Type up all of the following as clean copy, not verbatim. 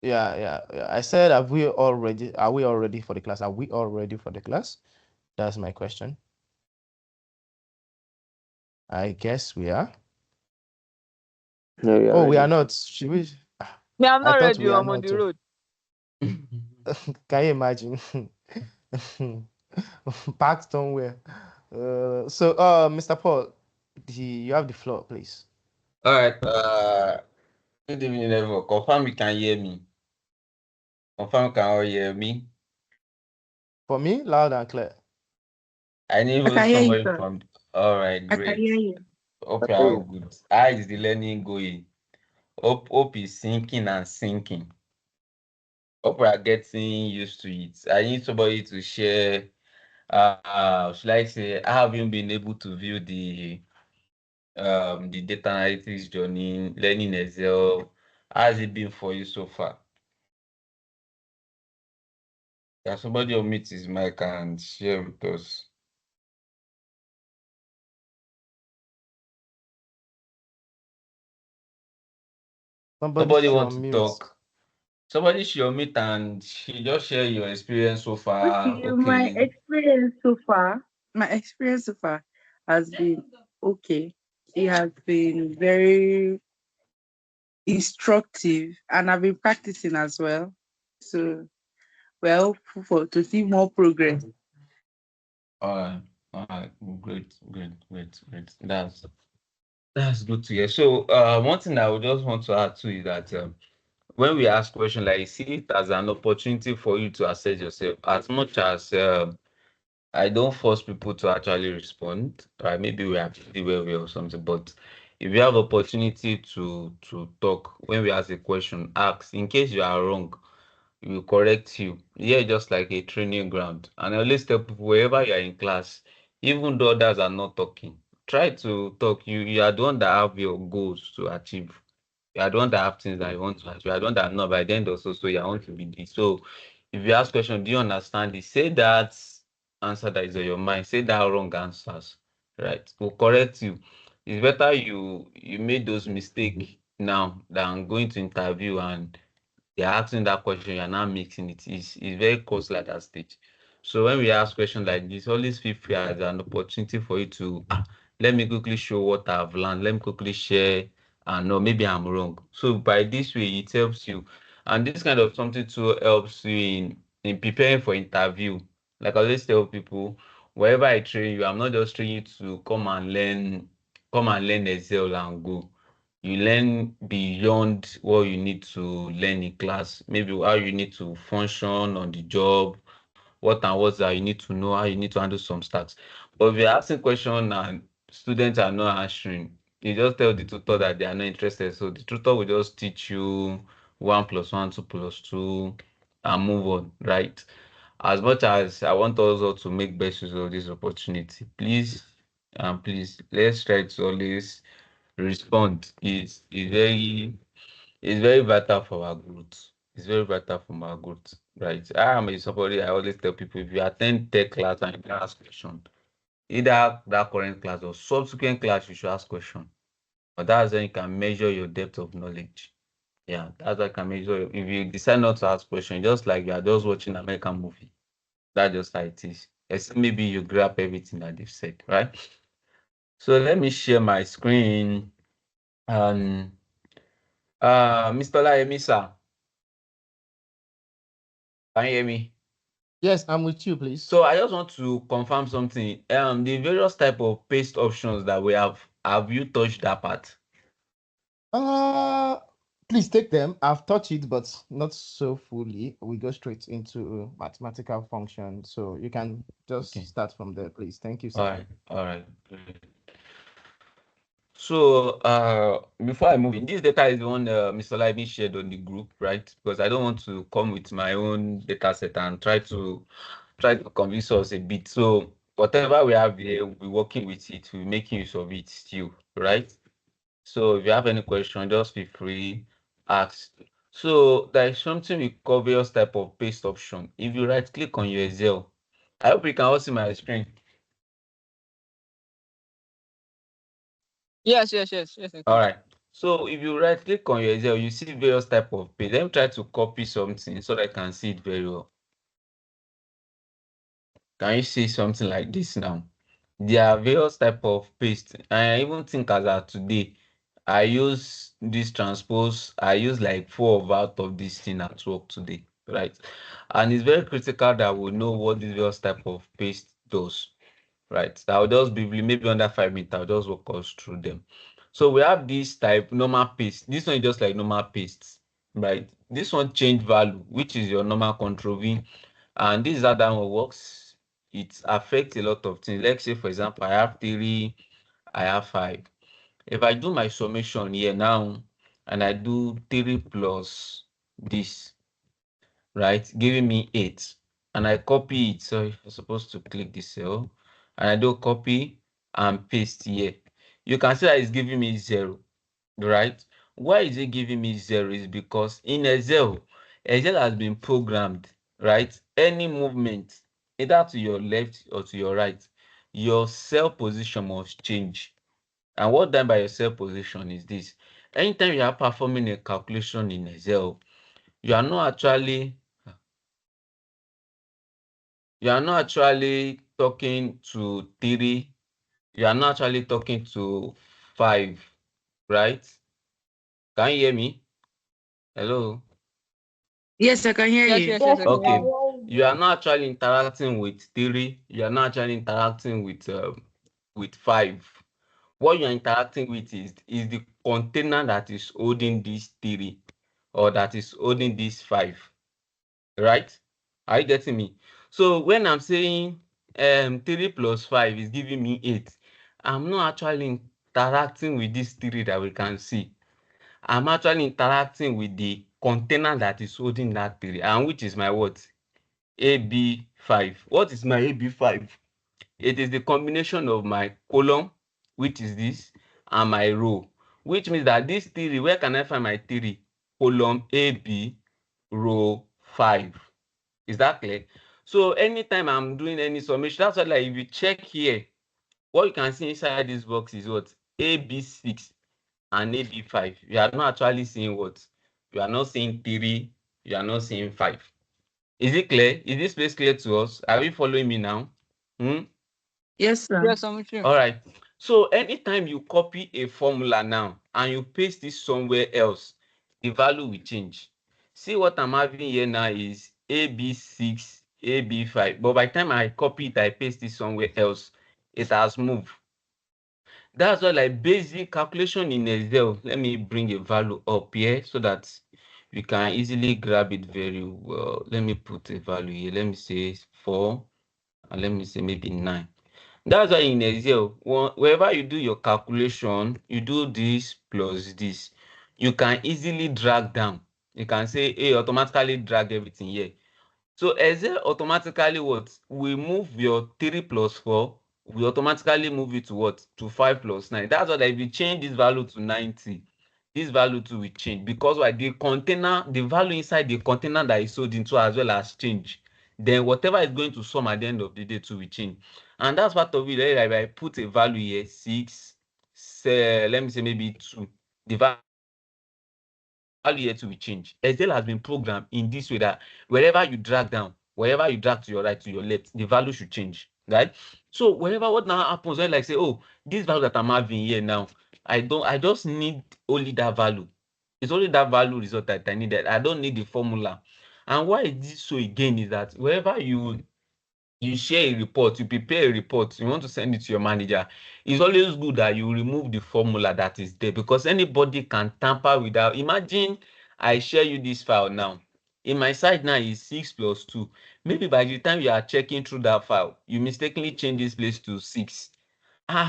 Yeah. I said, are we all ready for the class? Are we all ready for the class? That's my question. I guess we are. No, we are Oh, we are ready. not. Should we? Me, I'm I not thought ready. we are I'm on not. the road. Can you imagine? Packed somewhere. Mr. Paul, you have the floor, please. All right. Good evening, everyone. Confirm you can hear me. Confirm you can all hear me. For me, loud and clear. I need I can hear you, somebody sir. from. All right, I can great. hear you. Hope you are good. How is the learning going? Hope is sinking and sinking. Hope we are getting used to it. I need somebody to share. Should I say, how have you been able to view the data analytics journey, learning Excel? How has it been for you so far? Can somebody unmute his mic and share with us? Somebody should want to unmute. talk? Somebody should unmute and she just share your experience so far. Okay, my Okay. experience so far has been okay. It has been very instructive, and I've been practicing as well. So we're hopeful to see more progress. All right. Great. That's good to hear. So, one thing I would just want to add to is that when we ask questions, like see it as an opportunity for you to assess yourself. As much as I don't force people to actually respond, right? Maybe we are pretty well or something. But if you have opportunity to talk when we ask a question, ask. In case you are wrong, we will correct you. Yeah, just like a training ground. And I always tell people wherever you are in class, even though others are not talking, try to talk. You are the one that have your goals to achieve. You are the one that have things that you want to achieve. You are the one that know by the end of so you want to be this. So if you ask question, do you understand it? Say that answer that is on your mind. Say that wrong answers. Right. We'll correct you. It's better you made those mistakes now than going to interview and they're asking that question, you're not mixing it. It's very costly at that stage. So when we ask questions like this, always feel free as an opportunity for you to let me quickly show what I've learned. Let me quickly share and no, maybe I'm wrong. So by this way, it helps you. And this kind of something too helps you in preparing for interview. Like I always tell people, wherever I train you, I'm not just training you to come and learn Excel and go. You learn beyond what you need to learn in class. Maybe how you need to function on the job, what and what that you need to know, how you need to handle some stats. But if you're asking questions and students are not answering, you just tell the tutor that they are not interested. So the tutor will just teach you 1+1, 2+2, and move on, right? As much as I want us all to make best use of this opportunity, please, let's try to always respond. Is very vital for our growth. It's very vital for our growth, right? I am somebody I always tell people if you attend tech class and you ask question, either that current class or subsequent class, you should ask question. But that's when you can measure your depth of knowledge. Yeah, that's how you can measure. If you decide not to ask question, just like you are just watching American movie, that's just how it is. Except maybe you grab everything that they've said, right? So let me share my screen and Mr. Laemi, sir, can you hear me? Yes, I'm with you, please. So I just want to confirm something. The various type of paste options that we have you touched that part? Please take them. I've touched it, but not so fully. We go straight into mathematical function. So you can just Okay. start from there, please. Thank you, All sir. right. Great. So before I move in, this data is the one Mr. Live shared on the group, right? Because I don't want to come with my own data set and try to convince us a bit. So whatever we have here, we'll be working with it, we'll be making use of it still, right? So if you have any question, just feel free, ask. So there is something we call various type of paste option. If you right click on your Excel, I hope you can all see my screen. Yes. All right. So if you right click on your Excel, you see various type of page. Let me try to copy something so that I can see it very well. Can you see something like this now? There are various type of paste. I even think as of today, I use this transpose. I use like 4 out of this thing at work today, right? And it's very critical that we know what this various type of paste does, right? So I'll just be maybe under 5 minutes. I'll just walk us through them. So we have this type normal paste. This one is just like normal paste, right? This one change value, which is your normal control V, and this is how that one works. It affects a lot of things. Let's say, for example, I have 3, I have 5. If I do my summation here now, and I do 3 plus this, right, giving me 8, and I copy it. So I'm supposed to click this cell, and I do copy and paste here. You can see that it's giving me 0, right? Why is it giving me 0? Is because in Excel has been programmed, right? Any movement, either to your left or to your right, your cell position must change. And what done by your cell position is this: anytime you are performing a calculation in Excel, you are not actually talking to 3, you are not actually talking to 5, right? Can you hear me? Hello? Yes, I can hear Yes, you. yes, yes, I can hear Okay, you. you are not actually interacting with 3, you are not actually interacting with 5. What you are interacting with is the container that is holding this 3 or that is holding this 5, right? Are you getting me? So when I'm saying 3 plus 5 is giving me 8, I'm not actually interacting with this 3 that we can see. I'm actually interacting with the container that is holding that 3, and which is my what? AB5. What is my AB5? It is the combination of my column, which is this, and my row, which means that this 3, where can I find my 3? Column AB, row 5. Is that clear? So anytime I'm doing any summation, that's why, like, if you check here, what you can see inside this box is what? AB6 and AB5. You are not actually seeing what? You are not seeing 3, you are not seeing 5. Is it clear? Is this place clear to us? Are we following me now? Yes, sir. Yes, I'm with you. All right. So anytime you copy a formula now and you paste it somewhere else, the value will change. See what I'm having here now is AB6, AB5. But by the time I copy it, I paste it somewhere else, it has moved. That's why, like, basic calculation in Excel. Let me bring a value up here so that you can easily grab it very well. Let me put a value here. Let me say 4, and let me say maybe 9. That's why in Excel, wherever you do your calculation, you do this plus this. You can easily drag down. You can say, hey, automatically drag everything here. So Excel automatically what? We move your 3 plus 4, we automatically move it to what? To 5 plus 9. That's why if you change this value to 90, this value too will change, because why? The container, the value inside the container that is sold into as well as change. Then whatever is going to sum at the end of the day too will change. And that's part of it. Like, if I put a value here, 6, say, let me say maybe 2, the value here to be changed. Excel has been programmed in this way that wherever you drag down, wherever you drag to your right, to your left, the value should change, right? So whenever what now happens, when, like, say, oh, this value that I'm having here now, I just need only that value. It's only that value result that I needed. I don't need the formula. And why is this so again is that wherever you share a report, you prepare a report, you want to send it to your manager, it's always good that you remove the formula that is there, because anybody can tamper with that. Imagine I share you this file now. In my side now is 6 plus 2. Maybe by the time you are checking through that file, you mistakenly change this place to 6.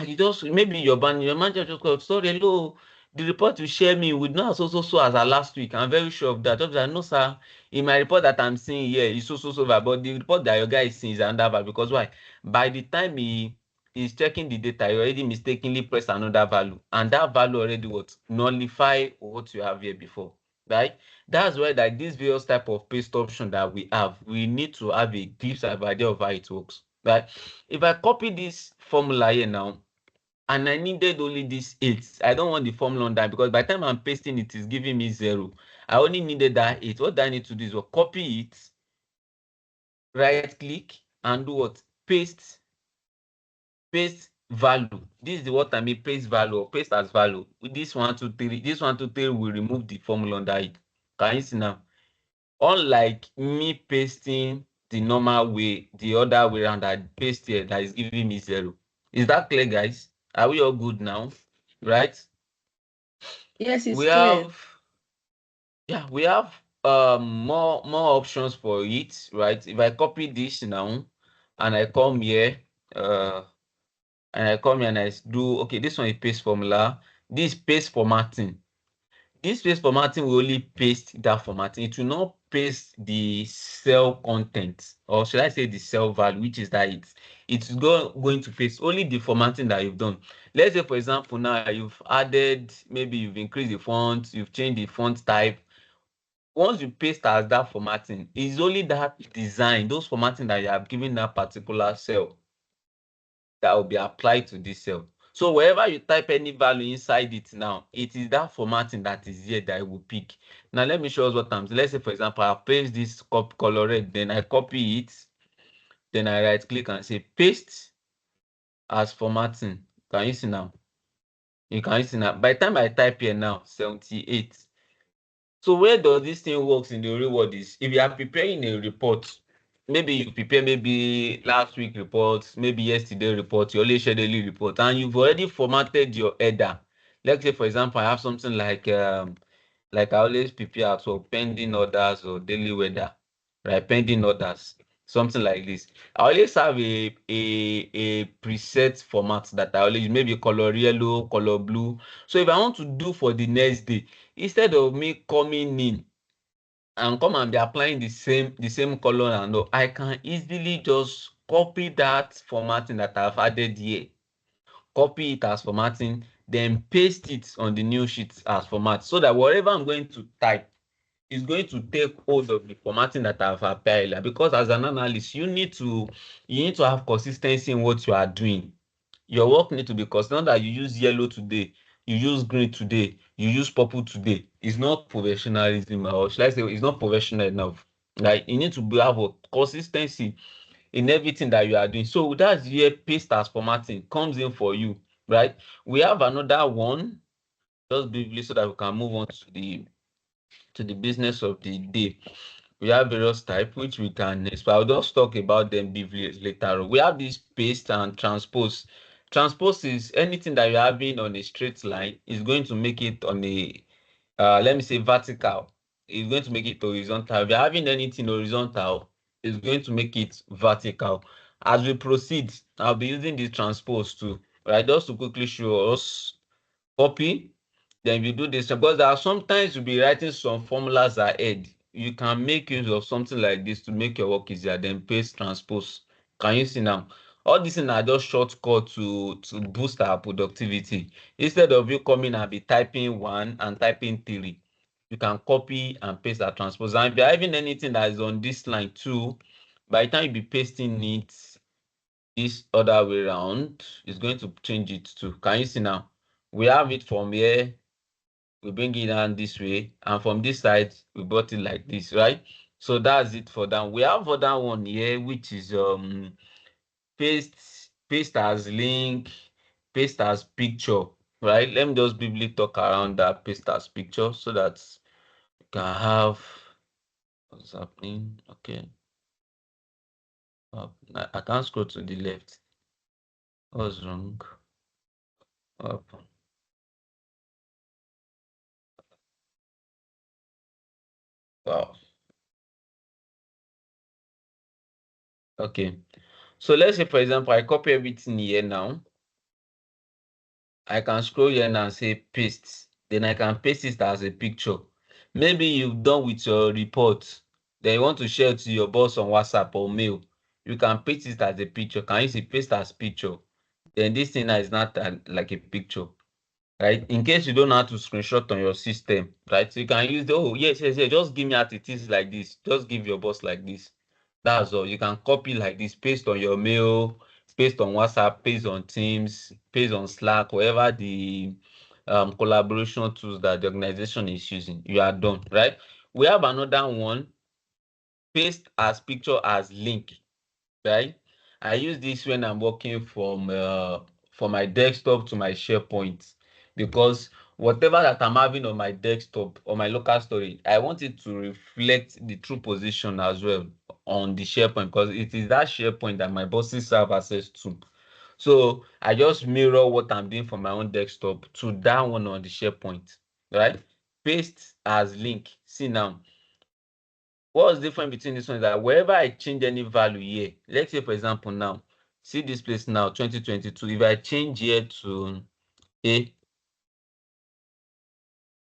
You just maybe your manager just called, sorry, hello, the report you share me with not so as our last week. I'm very sure of that. Just like, no, sir, in my report that I'm seeing here is so but the report that your guy is seeing is another value. Because why? By the time he is checking the data, you already mistakenly press another value, and that value already what? Nullify what you have here before. Right? That's why, like, this various type of paste option that we have, we need to have a glimpse of idea of how it works. Right? If I copy this formula here now, and I needed only this 8. I don't want the formula on that because by the time I'm pasting it is giving me 0. I only needed that 8. What I need to do is copy it, right click, and do what? Paste value. This is what I mean, paste value or paste as value. With this 1, 2, 3, this 1, 2, 3 will remove the formula under it. Can you see now? Unlike me pasting the normal way, the other way around, I paste here that is giving me 0. Is that clear, guys? Are we all good now? Right? Yes, it's We clear. have more options for it, right? If I copy this now and I come here, and I do, okay, this one is paste formula, this paste formatting. This paste formatting will only paste that formatting. It will not paste the cell content, or should I say the cell value, which is that it's going to paste only the formatting that you've done. Let's say, for example, now you've added, maybe you've increased the font, you've changed the font type. Once you paste as that formatting, it's only that design, those formatting that you have given that particular cell that will be applied to this cell. So wherever you type any value inside it now, it is that formatting that is here that I will pick. Now let me show us what I'm. Let's say, for example, I paste this color red, then I copy it, then I right click and say paste as formatting. Can you see now? You can see now. By the time I type here now, 78. So where does this thing works in the real world is if you are preparing a report, maybe you prepare maybe last week report, maybe yesterday report, your only daily report, and you've already formatted your header. Let's say, for example, I have something like I always prepare at work, pending orders or daily weather, right? Pending orders, something like this. I always have a preset format that I always use, maybe color yellow, color blue. So if I want to do for the next day, instead of me coming in and come and be applying the same color and all, I can easily just copy that formatting that I've added here, copy it as formatting, then paste it on the new sheet as format, so that whatever I'm going to type is going to take hold of the formatting that I've applied earlier. Because as an analyst, you need to have consistency in what you are doing. Your work need to be consistent. Not that you use yellow today, you use green today, you use purple today. It's not professionalism, or should I say it's not professional enough. Like, you need to have a consistency in everything that you are doing. So that's where paste as formatting comes in for you, right? We have another one, just briefly, so that we can move on to the business of the day. We have various types which we can explore. I'll just talk about them briefly later on. We have this paste and transpose. Transpose is anything that you're having on a straight line is going to make it on a let me say vertical. It's going to make it horizontal. If you're having anything horizontal, it's going to make it vertical. As we proceed, I'll be using the transpose too. Right, just to quickly show us, copy, then you do this, because there are sometimes you'll be writing some formulas ahead. You can make use of something like this to make your work easier, then paste transpose. Can you see now? All these things are just shortcut to boost our productivity. Instead of you coming and be typing 1 and typing 3, you can copy and paste that transpose. And if you're having anything that is on this line too, by the time you be pasting it this other way around, it's going to change it too. Can you see now? We have it from here, we bring it down this way, and from this side we brought it like this, right? So that's it for that. We have other one here, which is paste as link, paste as picture, right? Let me just briefly talk around that paste as picture so that you can have what's happening. Okay, I can't scroll to the left. What's wrong? Up. Wow. Okay, so let's say, for example, I copy everything here now. I can scroll here and say paste. Then I can paste it as a picture. Maybe you've done with your report, then you want to share it to your boss on WhatsApp or mail. You can paste it as a picture. Can you see paste as picture? Then this thing now is not like a picture, right? In case you don't know how to screenshot on your system, right? So you can use oh yes, just give me as it is like this. Just give your boss like this. That's all. You can copy like this, paste on your mail, based on WhatsApp, based on Teams, based on Slack, whatever the collaboration tools that the organization is using. You are done, right? We have another one, paste as picture as link, right? I use this when I'm working from my desktop to my SharePoint, because whatever that I'm having on my desktop or my local storage, I want it to reflect the true position as well on the SharePoint, because it is that SharePoint that my bosses have access to. So I just mirror what I'm doing for my own desktop to that one on the SharePoint, right? Paste as link. See now, what's different between this one is that wherever I change any value here, let's say for example now, see this place now, 2022. If I change here to A,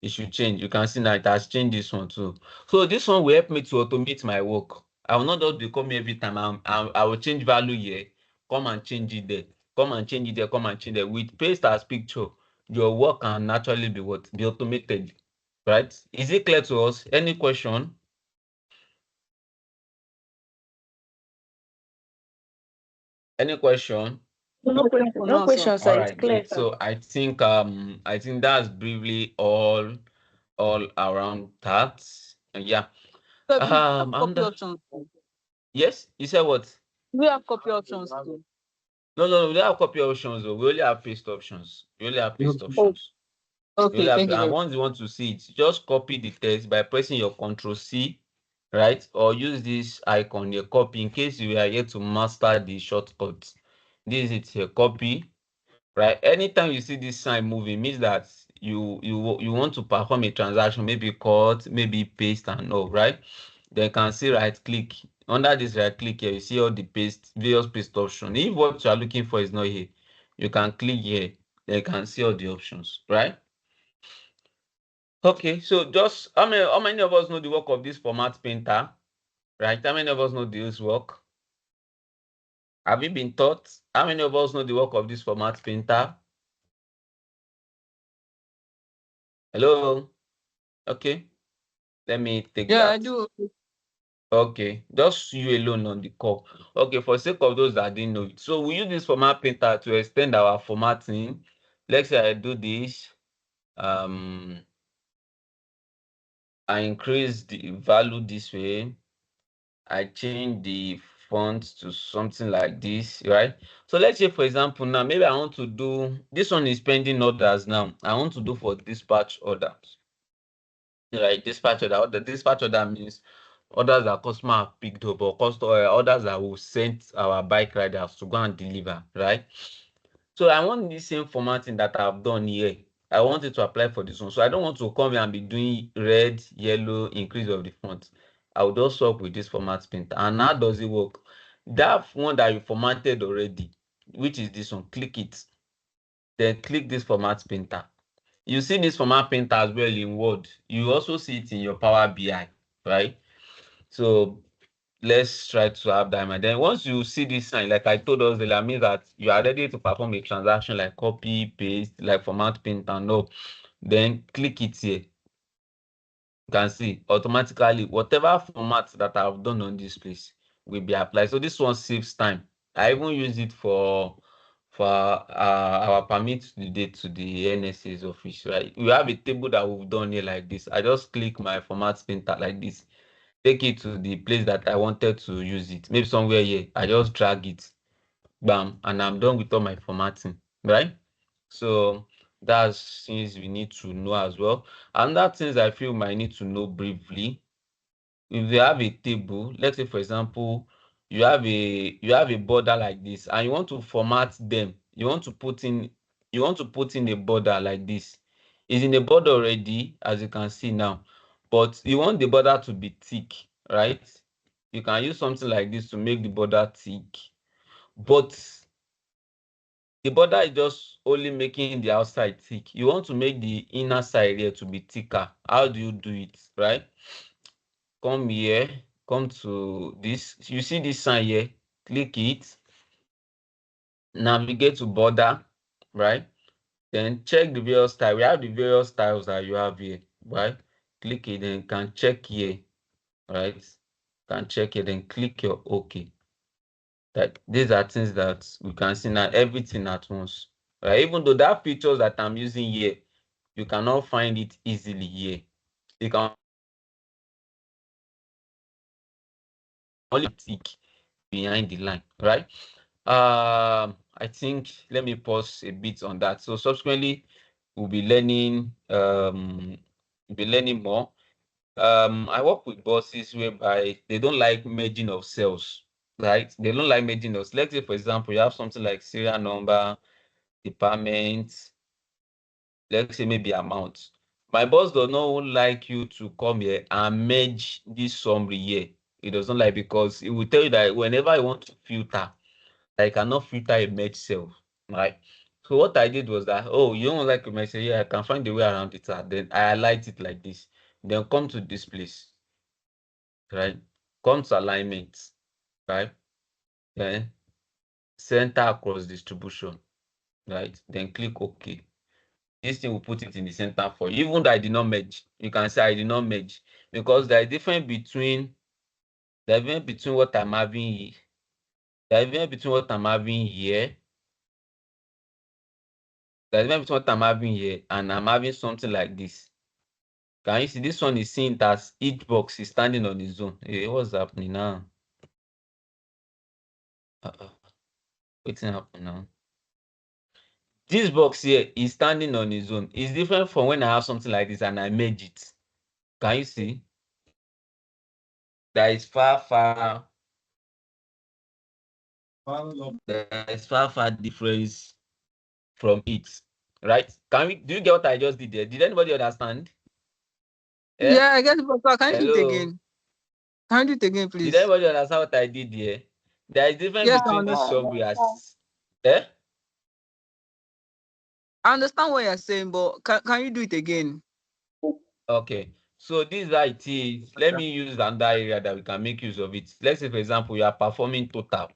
it should change. You can see now it has changed this one too. So this one will help me to automate my work. I will not just be coming every time. I will change value here, come and change it there, come and change it there, come and change it. With paste as picture, your work can naturally be what? Be automated, right? Is it clear to us? Any question? Any question? No question, No question, sir. All It's right, clear, great. sir. So I think that's briefly all around that. And yeah. So we have And copy options. yes, you said what? We have copy options too. No, we don't have copy options though. We only have paste options. We only have paste Oh, options. We okay. only have, Thank you and very much. once you want to see it, just copy the text by pressing your Control C, right? Or use this icon here, copy, in case you are yet to master the shortcut. This is it here, copy. Right, anytime you see this sign moving, means that you want to perform a transaction, maybe cut, maybe paste and all, right? Then you can see right click. Under this right click here, you see all the various paste options. If what you are looking for is not here, you can click here, then you can see all the options, right? Okay, so just how many of us know the work of this format painter? Right, how many of us know this work? Have you been taught? How many of us know the work of this format painter? Hello. Okay, let me take Yeah, I that. do. Okay, just you alone on the call. Okay, for sake of those that didn't know it. So we use this format painter to extend our formatting. Let's say I do this. I increase the value this way. I change the font to something like this, right? So let's say, for example, now maybe I want to do this one is pending orders now. I want to do for dispatch orders. Right, dispatch order. The dispatch order means orders that customer have picked up, or customer orders that will send our bike riders to go and deliver, right? So I want the same formatting that I've done here. I want it to apply for this one. So I don't want to come here and be doing red, yellow, increase of the font. I will just work with this format painter. And how does it work? That one that you formatted already, which is this one, click it. Then click this format painter. You see this format painter as well in Word. You also see it in your Power BI, right? So let's try to have that in mind. Then once you see this sign, like I told us earlier, means that you are ready to perform a transaction like copy, paste, like format painter and all. Then click it here. You can see automatically whatever format that I've done on this place will be applied. So this one saves time. I even use it for our permit to the date to the NSA's office, right? We have a table that we've done here like this. I just click my format painter like this, take it to the place that I wanted to use it. Maybe somewhere here. I just drag it, bam, and I'm done with all my formatting, right? So that's things we need to know as well. And that things I feel might need to know briefly. If you have a table, let's say for example, you have a border like this, and you want to format them. You want to put in a border like this. It's in a border already, as you can see now, but you want the border to be thick, right? You can use something like this to make the border thick, but the border is just only making the outside thick. You want to make the inner side here to be thicker. How do you do it, right? Come here, come to this. You see this sign here, click it, navigate to border, right? Then check the various styles. We have the various styles that you have here, right? Click it, then you can check here, right? Can check it, then click your OK. That these are things that we can see now, everything at once. Right? Even though that pictures that I'm using here, you cannot find it easily here. You can only tick behind the line, right? I think let me pause a bit on that. So subsequently, we'll be learning more. I work with bosses whereby they don't like merging of cells, right? They don't like merging of. Let's say, for example, you have something like serial number, department, let's say maybe amount. My boss does not like you to come here and merge this summary here. He doesn't like, because it will tell you that whenever you want to filter, I cannot filter a merge cell, right? So what I did was that, oh, you don't like a merge cell? Yeah, I can find a way around it. Then I highlight it like this. Then come to this place, right? Come to alignment, right? Then center across distribution, right? Then click OK. This thing will put it in the center for you. Even though I did not merge, you can say I did not merge, because there is difference between what I'm having here. There is difference between what I'm having here. There is difference between what I'm having here and I'm having something like this. Can you see this one is seen as each box is standing on its own? Hey, what's happening now? What's happening now? This box here is standing on its own. It's different from when I have something like this and I merge it. Can you see? There is far difference from it, right? Do you get what I just did there? Did anybody understand? Yeah, I guess, but can you do it Hello? again? Can you do it again, Did please? anybody understand what I did here? There is difference Yes, I between this understand. summary as eh? I understand what you're saying, but can you do it again? Okay. So this is how it is. Let me use another area that we can make use of it. Let's say, for example, you are performing total,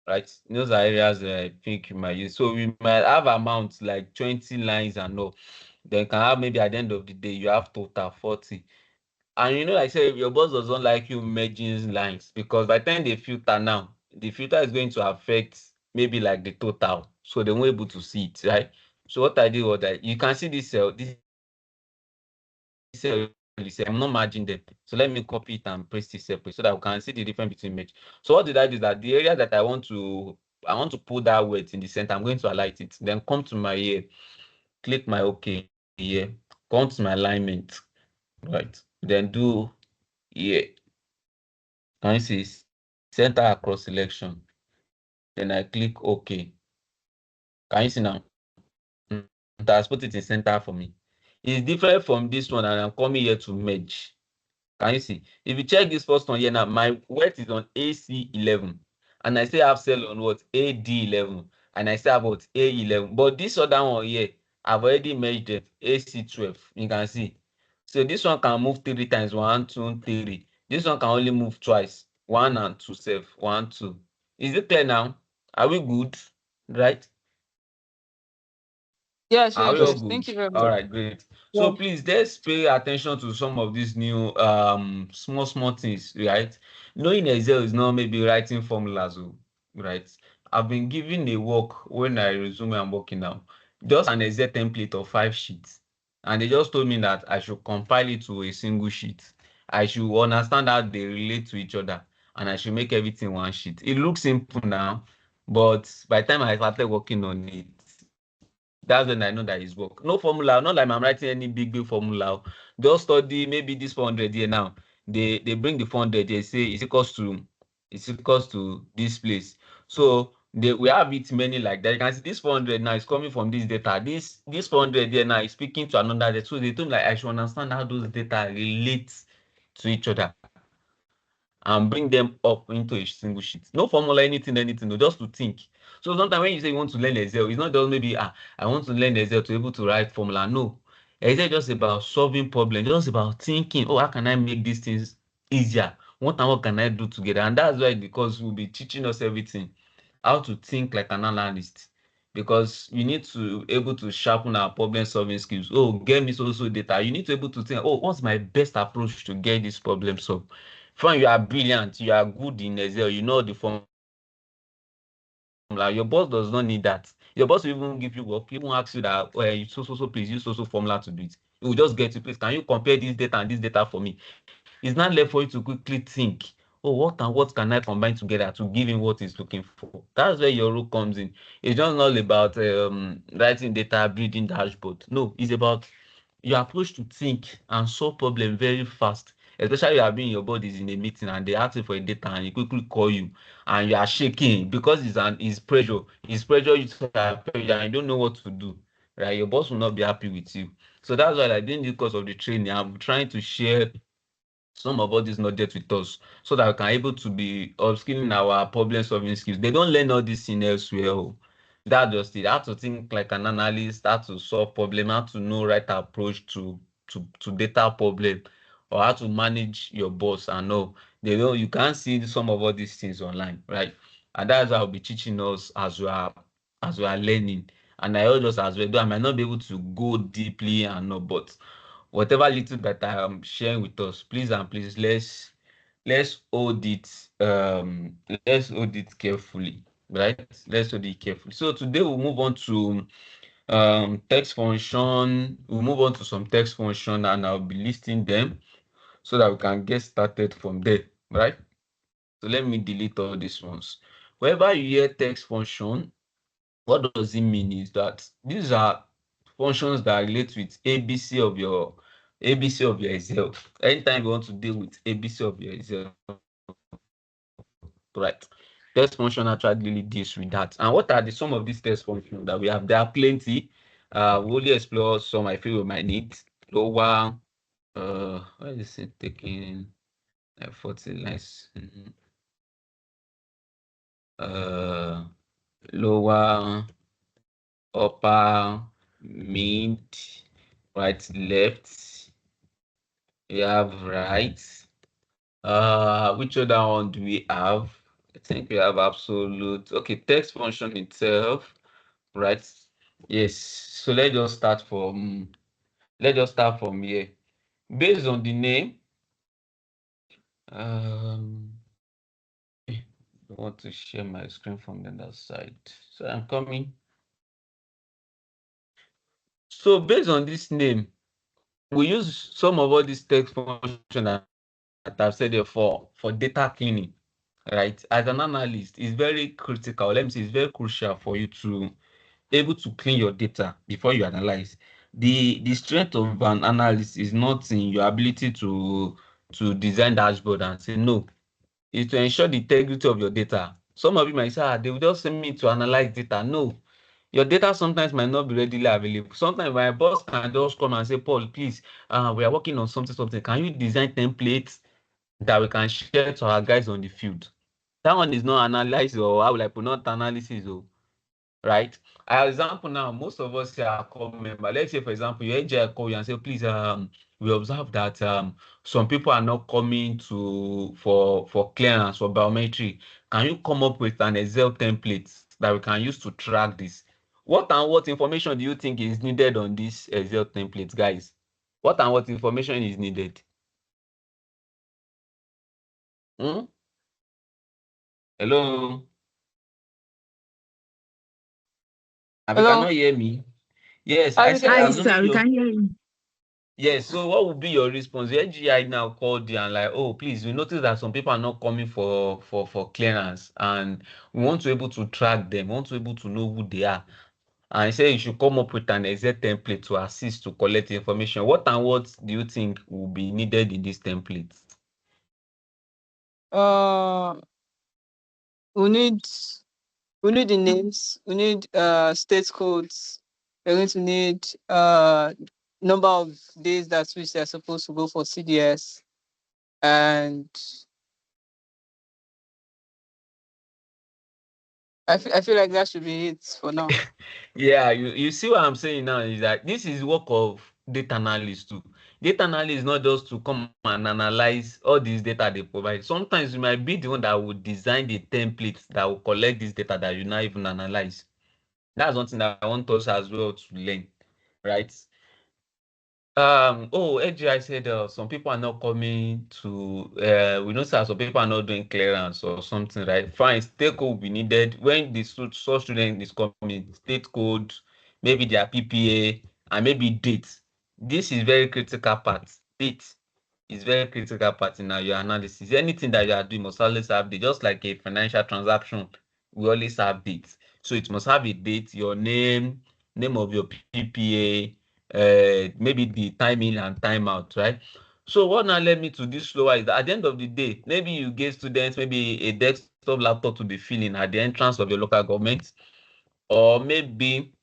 right? Those are areas that I think you might use. So we might have amounts like 20 lines and all. Then can have maybe at the end of the day, you have total 40. And you know, like I said, your boss doesn't like you merging lines, because by the time they filter now, the filter is going to affect maybe like the total. So they won't able to see it, right? So what I did was that you can see this cell, I'm not merging them. So let me copy it and paste it separate so that we can see the difference between merge. So what did I do is that the area that I want to put that weight in the center, I'm going to highlight it. Then come to my here, click my OK here, come to my alignment, right? Then do here. Can you see center across selection? Then I click OK. Can you see now? It has put it in center for me. It's different from this one, and I'm coming here to merge. Can you see? If you check this first one here now, my weight is on AC11, and I still have cell on what? AD11, and I still have what? A11. But this other one here, I've already merged it, AC12. You can see. So this one can move 3 times, 1, 2, 3. This one can only move twice, 1 and 2, 1, 2. Is it clear now? Are we good? Right? Yes, Are yes, we all yes. Thank good? you very All much. right, great. So Yeah. please, let's pay attention to some of these new small things, right? Knowing Excel is not maybe writing formulas, right? I've been given a work when I resume where I'm working now, just an Excel template of 5 sheets, and they just told me that I should compile it to a single sheet. I should understand how they relate to each other, and I should make everything one sheet. It looks simple now, but by the time I started working on it, that's when I know that it's work. No formula, not like I'm writing any big formula. Just study maybe this 400 here now. They bring the 400, they say it's equals to this place. So we have it many like that. You can see this 400 now is coming from this data. This 400 here now is speaking to another data. So they told me like I should understand how those data relate to each other and bring them up into a single sheet. No formula, anything, no, just to think. So sometimes when you say you want to learn Excel, it's not just maybe I want to learn Excel to be able to write formula. No. Excel just about solving problems, just about thinking, oh, how can I make these things easier? What and what can I do together? And that's why, because we'll be teaching us everything, how to think like an analyst. Because you need to able to sharpen our problem solving skills. Oh, get me so data. You need to able to think, oh, what's my best approach to get this problem solved? Fine, you are brilliant, you are good in Excel, you know the formulas formula. Your boss does not need that. Your boss will even give you work. He won't ask you that, please use so formula to do it. He will just get you, please, can you compare this data and this data for me? It's not left for you to quickly think, oh, what and what can I combine together to give him what he's looking for? That's where your role comes in. It's just not about writing data, building dashboard. No, it's about your approach to think and solve problem very fast. Especially you are being your bodies in a meeting and they ask you for a data and he quickly call you and you are shaking because it's pressure. It's pressure you to pressure and you don't know what to do. Right? Your boss will not be happy with you. So that's why, like, during the course of the training, I'm trying to share some of all these knowledge with us so that we can able to be upskilling our problem solving skills. They don't learn all these things elsewhere. Oh. That's just it. How to think like an analyst, how to solve problem, how to know right approach to data problem, or how to manage your boss and all. They know you can't see some of all these things online, right? And that's why I'll be teaching us as we are learning. And I always as well, though I might not be able to go deeply and all, but whatever little that I am sharing with us, please and please let's hold it carefully, right? Let's hold it carefully. So today we'll move on to text function. We'll move on to some text function and I'll be listing them so that we can get started from there, right? So let me delete all these ones. Whenever you hear text function, what does it mean is that these are functions that relate with ABC of your Excel. Anytime you want to deal with ABC of your Excel, right? Test function actually deals with that. And what are some of these test functions that we have? There are plenty. We only explore some I feel we might need. Lower, what is it taking 40 lines? Lower, upper, mid, right, left. We have right. Which other one do we have? I think we have absolute. Okay, text function itself, right? Yes. So let's just start from here. Based on the name, I want to share my screen from the other side. So I'm coming. So based on this name, we use some of all these text function that I've said there for data cleaning, right? As an analyst, it's very critical. Let me say it's very crucial for you to able to clean your data before you analyze. The strength of an analyst is not in your ability to design dashboard and say no. It's to ensure the integrity of your data. Some of you might say, they will just send me to analyze data. No, your data sometimes might not be readily available. Sometimes my boss can just come and say, Paul, please, we are working on something. Can you design templates that we can share to our guys on the field? That one is not analysis, or how will I put, not analysis, right? As example now, most of us here are core member. Let's say, for example, your AGI call you and say, please, we observe that some people are not coming for clearance for biometry. Can you come up with an Excel template that we can use to track this? What information do you think is needed on this Excel template, guys? What information is needed? Hmm? Hello? You Hello. cannot hear me? Yes, Oh, I we can said, hear Hi, you. sir. We assuming can hear you. yes, so what would be your response? The NGI now called you and like, oh, please, we notice that some people are not coming for clearance, and we want to able to track them, we want to able to know who they are. And he said you should come up with an exact template to assist to collect the information. What and what do you think will be needed in this template? Uh, we need the names. We need state codes. We're going to need number of days that which they're supposed to go for CDS, and I feel like that should be it for now. Yeah, you see what I'm saying now is that this is work of data analyst too. Data analyst is not just to come and analyze all these data they provide. Sometimes you might be the one that will design the templates that will collect this data that you not even analyze. That's one thing that I want us as well to learn, right? AGI said some people are not coming to we know sir, some people are not doing clearance or something, right? Fine, state code will be needed when the source student is coming, state code, maybe their PPA, and maybe date. This is very critical part. Date is very critical part in your analysis. Anything that you are doing must always have date, just like a financial transaction, we always have dates. So it must have a date, your name, name of your PPA, maybe the time in and time out, right? So what now led me to this slower is that at the end of the day, maybe you give students maybe a desktop laptop to be filling at the entrance of your local government, or maybe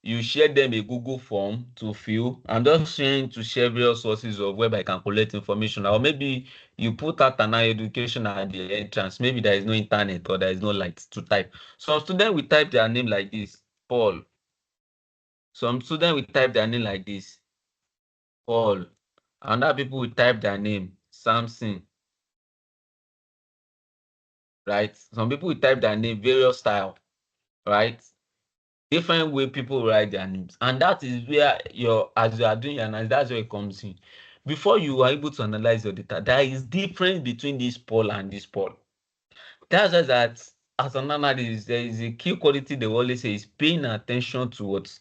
you share them a Google form to fill and just trying to share various sources of whereby you can collect information, or maybe you put out an education at the entrance, maybe there is no internet or there is no light to type. Some students will type their name like this, Paul. Some students will type their name like this, Paul. And other people will type their name, Samson, right? Some people will type their name, various style, right? Different way people write their names. And that is where as you are doing your analysis, that's where it comes in. Before you are able to analyze your data, there is difference between this Paul and this Paul. That's just that as an analyst, there is a key quality they always say is paying attention to what?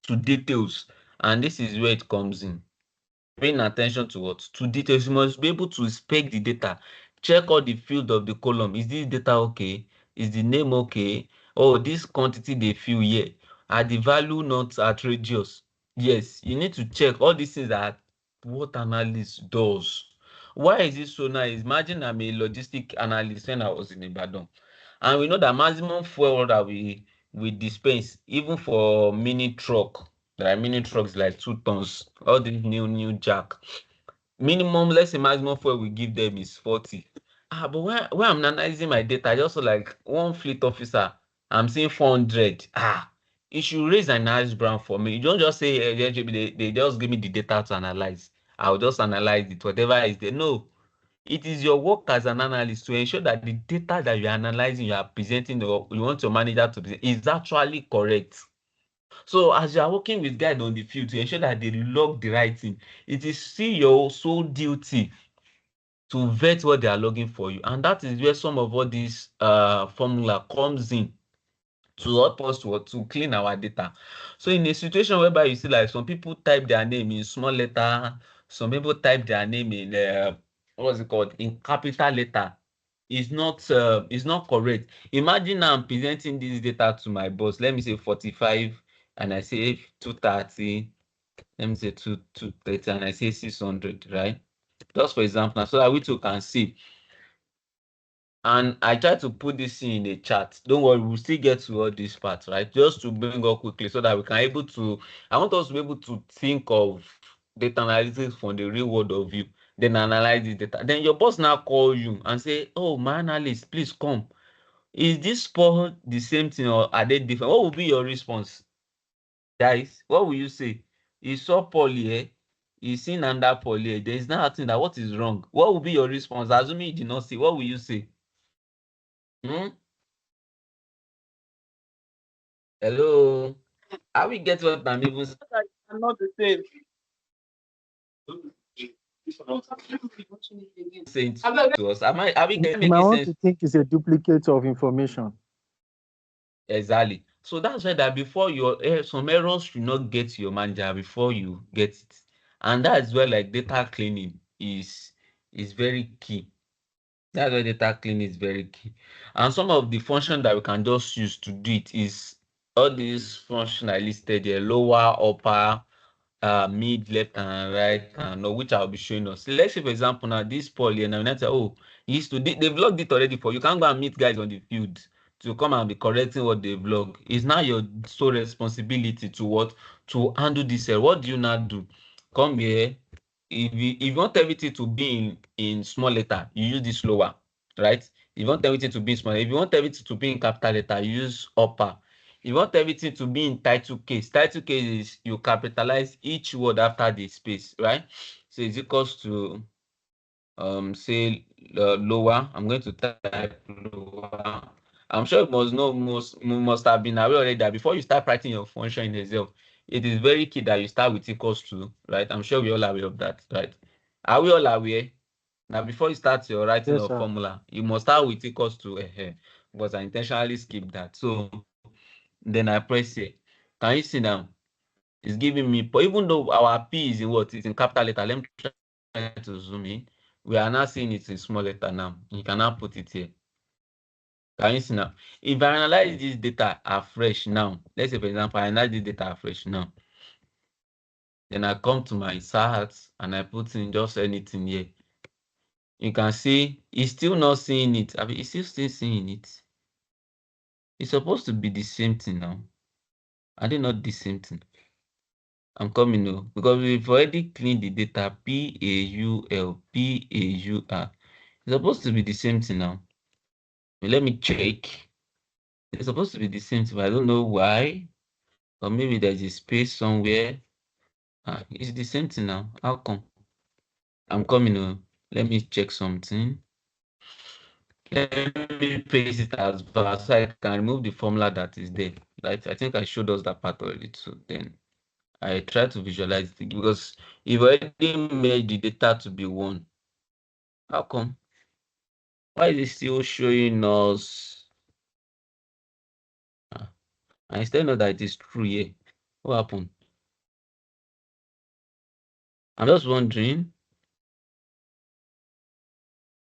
To details. And this is where it comes in. Paying attention to what? To details. You must be able to inspect the data. Check all the field of the column. Is this data okay? Is the name okay? Oh, this quantity they fill here. Are the value not outrageous? Yes, you need to check all these things that what analyst does. Why is it so nice? Imagine I'm a logistic analyst when I was in Ibadan. And we know that maximum fuel that we dispense, even for mini truck, there are mini trucks like 2 tons, all these new jack. Minimum, let's say maximum fuel we give them is 40. But when I'm analyzing my data, I just saw like one fleet officer, I'm seeing 400. You should raise an eyebrow for me. You don't just say they just give me the data to analyze. I'll just analyze it, whatever is there. No, it is your work as an analyst to ensure that the data that you are analyzing, you are presenting, or you want your manager to present, is actually correct. So as you are working with guide on the field to ensure that they log the right thing, it is still your sole duty to vet what they are logging for you. And that is where some of all this formula comes in to help us to clean our data. So in a situation whereby you see like some people type their name in small letter, some people type their name in what's it called, in capital letter, is not correct. Imagine I'm presenting this data to my boss. Let me say 45, and I say 230. Let me say 230, and I say 600, right? Just for example, so that we too can see. And I try to put this in a chat. Don't worry, we'll still get to all these parts, right? Just to bring up quickly so that we can able to. I want us to be able to think of data analytics from the real world of view, then analyze the data. Then your boss now call you and say, "Oh, my analyst, please come. Is this sport the same thing or are they different?" What will be your response, guys? What will you say? He saw Paul here. He's seen under Paul here. There is nothing that what is wrong. What will be your response? Assuming you did not see, what will you say? Hmm? Hello. Are we get what I'm even I'm not the same. saying to us? Are we You getting might making want sense? to think it's a duplicate of information. Exactly. So that's why that before your some errors should not get to your manager before you get it. And that's where like data cleaning is very key. That's why data cleaning is very key. And some of the function that we can just use to do it is all these function I listed here, lower, upper, mid, left, and right, and which I'll be showing us. Let's say, for example, now this Paul here, now say, oh, he used to they've logged it already for you. Can't go and meet guys on the field to come and be correcting what they vlog. It's now your sole responsibility to what to handle this. What do you not do? Come here. If you want everything to be in small letter, you use this lower, right? If you want everything to be in small, if you want everything to be in capital letter, you use upper. You want everything to be in title case. Title case is you capitalize each word after the space, right? So it's equals to say lower. I'm going to type lower. I'm sure you must know must have been aware already that before you start writing your function in Excel, it is very key that you start with equals to, right? I'm sure we all are aware of that, right? Are we all aware? Now, before you start your writing Yes, of sir. formula, you must start with equals to, because I intentionally skipped that. So then I press here. Can you see now? It's giving me, but even though our P is in what? It's in capital letter. Let me try to zoom in. We are now seeing it in small letter now. You can now put it here. Can you see now? If I analyze this data afresh now, let's say for example, I analyze this data afresh now. Then I come to my SAT and I put in just anything here. You can see it's still not seeing it. I mean, it's still seeing it. It's supposed to be the same thing now. Are they not the same thing? I'm coming now because we've already cleaned the data PAUL, PAUR. It's supposed to be the same thing now. But let me check. It's supposed to be the same thing, but I don't know why. Or maybe there's a space somewhere. It's the same thing now. How come? I'm coming now. Let me check something. Let me paste it as far so I can remove the formula that is there. Right? I think I showed us that part already too. Then I try to visualize it because you've already made the data to be one. How come? Why is it still showing us? I still know that it is true here. What happened? I'm just wondering.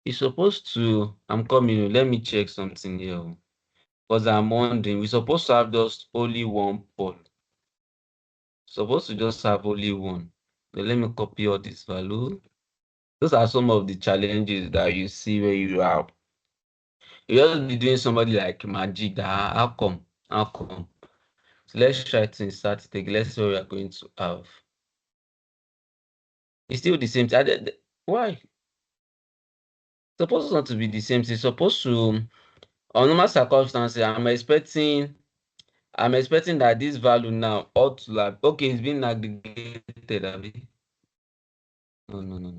It's supposed to. I'm coming. Let me check something here. Because I'm wondering. We're supposed to have just only one pole. Supposed to just have only one. So let me copy all this value. Those are some of the challenges that you see where you are. You just be doing somebody like magic. That how come? How come? So let's try to insert it again. Let's see what we are going to have. It's still the same thing. Why? It's supposed not to be the same thing. It's supposed to, on normal circumstances, I'm expecting that this value now ought to like, okay, it's been aggregated. No.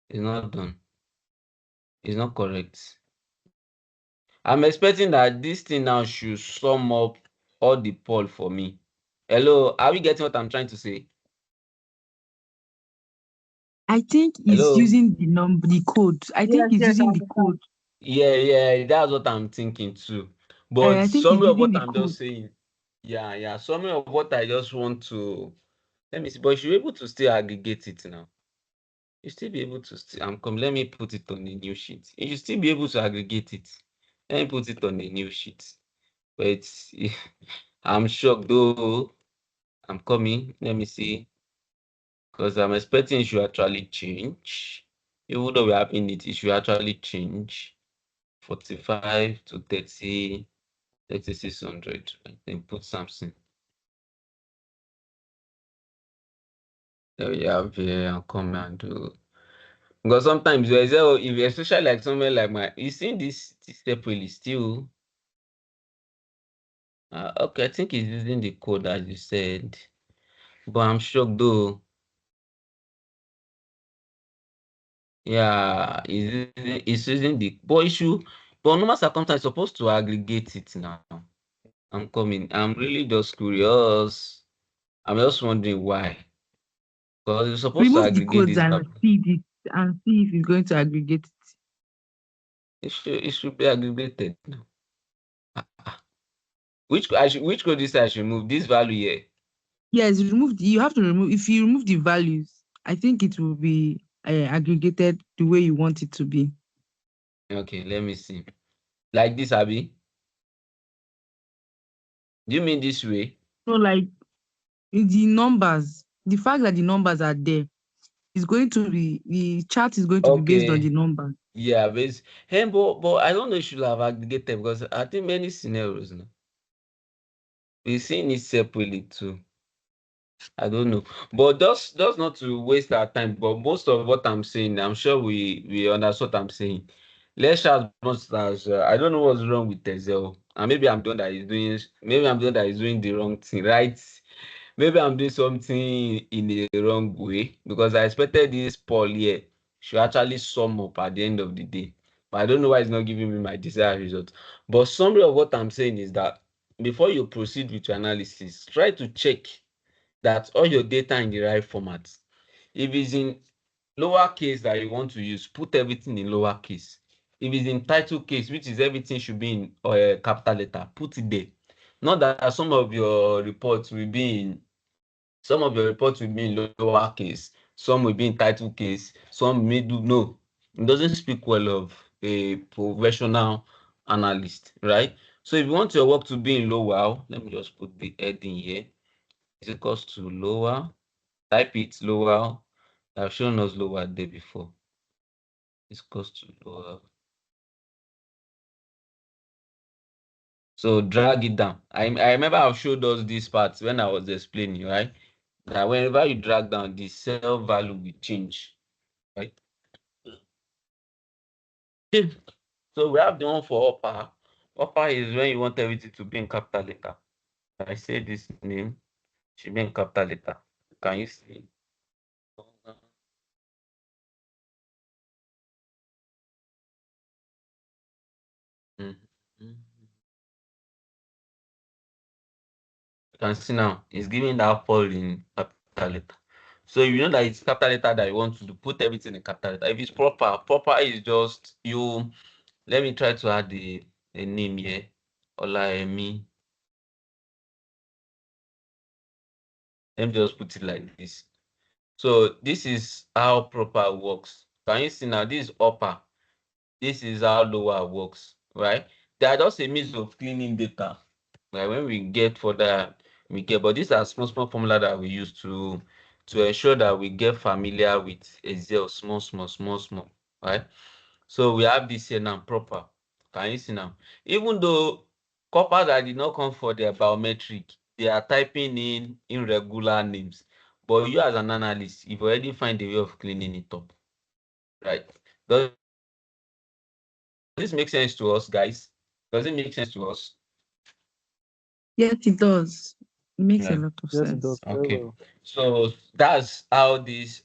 It's not done. It's not correct. I'm expecting that this thing now should sum up all the poll for me. Hello, are we getting what I'm trying to say? I think he's Hello? using the code. I think Yes, he's yes, I using the understand. code. Yeah, that's what I'm thinking too. But I think he's summary of using what the I'm code. just saying, yeah, summary of what I just want to, let me see, but you should be able to still aggregate it now. You still be able to still, let me put it on a new sheet. You should still be able to aggregate it. Let me put it on a new sheet. But I'm shocked though. I'm coming. Let me see. Because I'm expecting it should actually change. Even though we're having it should actually change. 45 to 30, 3600. Then put something. There we have here and come and do. Because sometimes if you especially like somewhere like my, you see this separately still. Okay, I think it's using the code as you said. But I'm shocked though. Yeah, it's using the but issue. But normal circumstance is supposed to aggregate it now. I'm coming. I'm really just curious. I'm just wondering why. Because you're supposed to Remove the aggregate codes this and value. see it and see if it's going to aggregate it. It should be aggregated now. Which code this I should remove? This value here. Yes, you have to remove, if you remove the values, I think it will be aggregated the way you want it to be. Okay, let me see. Like this, Abby. Do you mean this way? So like the numbers, the fact that the numbers are there is going to be, the chart is going to be based on the Okay. numbers. Yeah, but I don't know if you should have aggregated because I think many scenarios now. We've seen it separately too. I don't know. But just not to waste our time, but most of what I'm saying, I'm sure we understand what I'm saying. Let's try as much as I don't know what's wrong with Tezel. And maybe I'm the one that is doing the wrong thing, right? Maybe I'm doing something in the wrong way because I expected this poll here should actually sum up at the end of the day. But I don't know why it's not giving me my desired result. But summary of what I'm saying is that before you proceed with your analysis, try to check that all your data in the right format. If it's in lowercase that you want to use, put everything in lowercase. If it's in title case, which is everything should be in capital letter, put it there. Not that some of your reports will be in lowercase, some will be in title case, some may do no. It doesn't speak well of a professional analyst, right? So if you want your work to be in lower, let me just put the heading here. Is equals to lower. Type it lower. I've shown us lower there before. Is equals to lower. So drag it down. I remember I've showed us this part when I was explaining, right? That whenever you drag down, the cell value will change, right? Okay. So we have the one for upper. Upper is when you want everything to be in capital letter. I say this name should be in capital letter. Can you see? Mm -hmm. You can see now it's giving that fall in capital letter. So you know that it's capital letter that you want to do, put everything in capital letter. If it's proper is just you. Let me try to add a name here. Olaemi. Let me just put it like this. So this is how proper works. Can you see now? This is upper. This is how lower works, right? They are just a means of cleaning data. Right? When we get further, we get, but these are small formula that we use to ensure that we get familiar with Excel small, right? So we have this here now, proper. Can you see now? Even though coppers that did not come for their biometric, they are typing in irregular names. But you as an analyst, you've already find a way of cleaning it up, right? Does this make sense to us, guys? Does it make sense to us? Yes, it does. It makes a Yeah. lot of Yes, it does sense. very Okay. well. So that's how this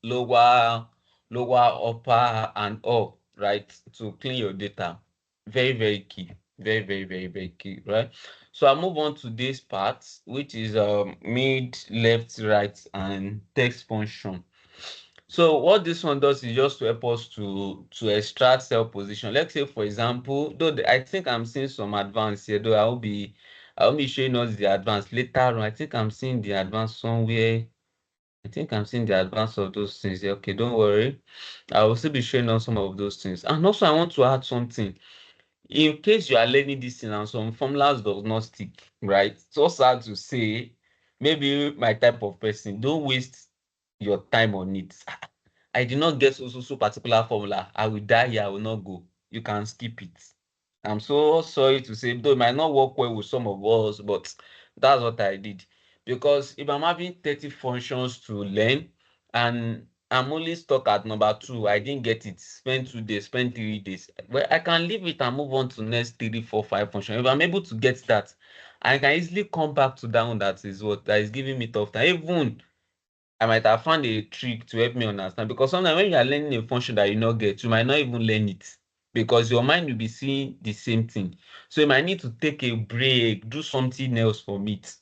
lower, upper, and up, right, to clean your data. Very key. Very key, right? So I move on to this part, which is mid, left, right, and text function. So what this one does is just to help us to extract cell position. Let's say, for example, though I think I'm seeing some advance here, though I will be showing us the advance later on. I think I'm seeing the advance somewhere. I think I'm seeing the advance of those things here. Okay, don't worry. I will still be showing us some of those things. And also, I want to add something. In case you are learning this thing and some formulas does not stick, right? So sad to say, maybe my type of person, don't waste your time on it. I did not get so particular formula. I will die here, I will not go. You can skip it. I'm so sorry to say, though it might not work well with some of us, but that's what I did. Because if I'm having 30 functions to learn and I'm only stuck at number 2, I didn't get it, spend 2 days, spend 3 days. Well, I can leave it and move on to next 3, 4, 5 functions. If I'm able to get that, I can easily come back to that one that is giving me tough time. Even I might have found a trick to help me understand, because sometimes when you are learning a function that you not get, you might not even learn it because your mind will be seeing the same thing. So you might need to take a break, do something else from it,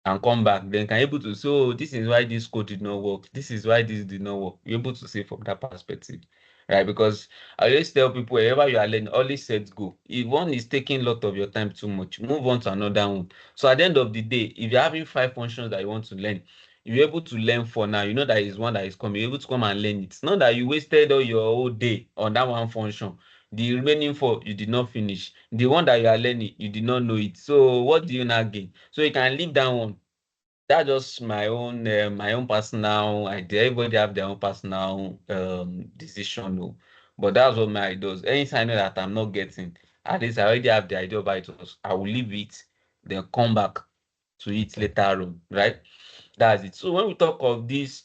and come back. Then can able to say, oh, this is why this code did not work. This is why this did not work. You're able to see from that perspective, right? Because I always tell people, wherever you are learning, always set go. If one is taking a lot of your time too much, move on to another one. So at the end of the day, if you're having 5 functions that you want to learn, you're able to learn for now. You know that is one that is coming. You're able to come and learn it. It's not that you wasted all your whole day on that one function. The remaining 4 you did not finish. The one that you are learning, you did not know it. So what do you now gain? So you can leave that one. That's just my own personal idea. Everybody have their own personal decision, no. But that's what my does. Anytime I know that I'm not getting, at least I already have the idea about it. I will leave it, then come back to it later on, right? That's it. So when we talk of this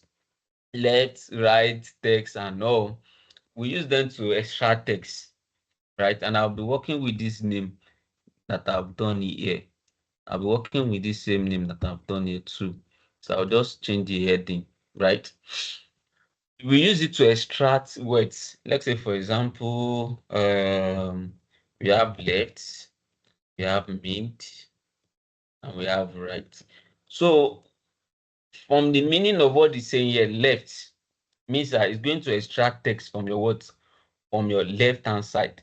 left, right, text, and all, we use them to extract text, right? And I'll be working with this name that I've done here. I'll be working with this same name that I've done here too. So I'll just change the heading, right? We use it to extract words. Let's say, for example, we have left, we have mid, and we have right. So From the meaning of what it's saying here, left means that it's going to extract text from your what? From your left-hand side.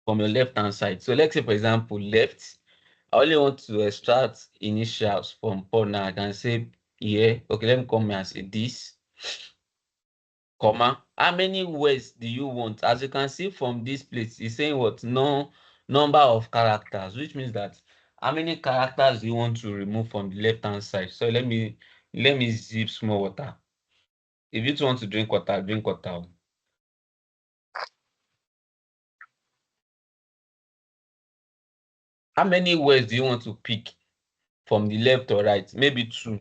From your left-hand side. So let's say, for example, left, I only want to extract initials from Paul. Now I can say here, okay, let me come here and say this, comma. How many words do you want? As you can see from this place, it's saying what? No number of characters, which means that how many characters do you want to remove from the left-hand side? So let me zip small water. If you want to drink water, drink water. How many words do you want to pick from the left or right? Maybe 2,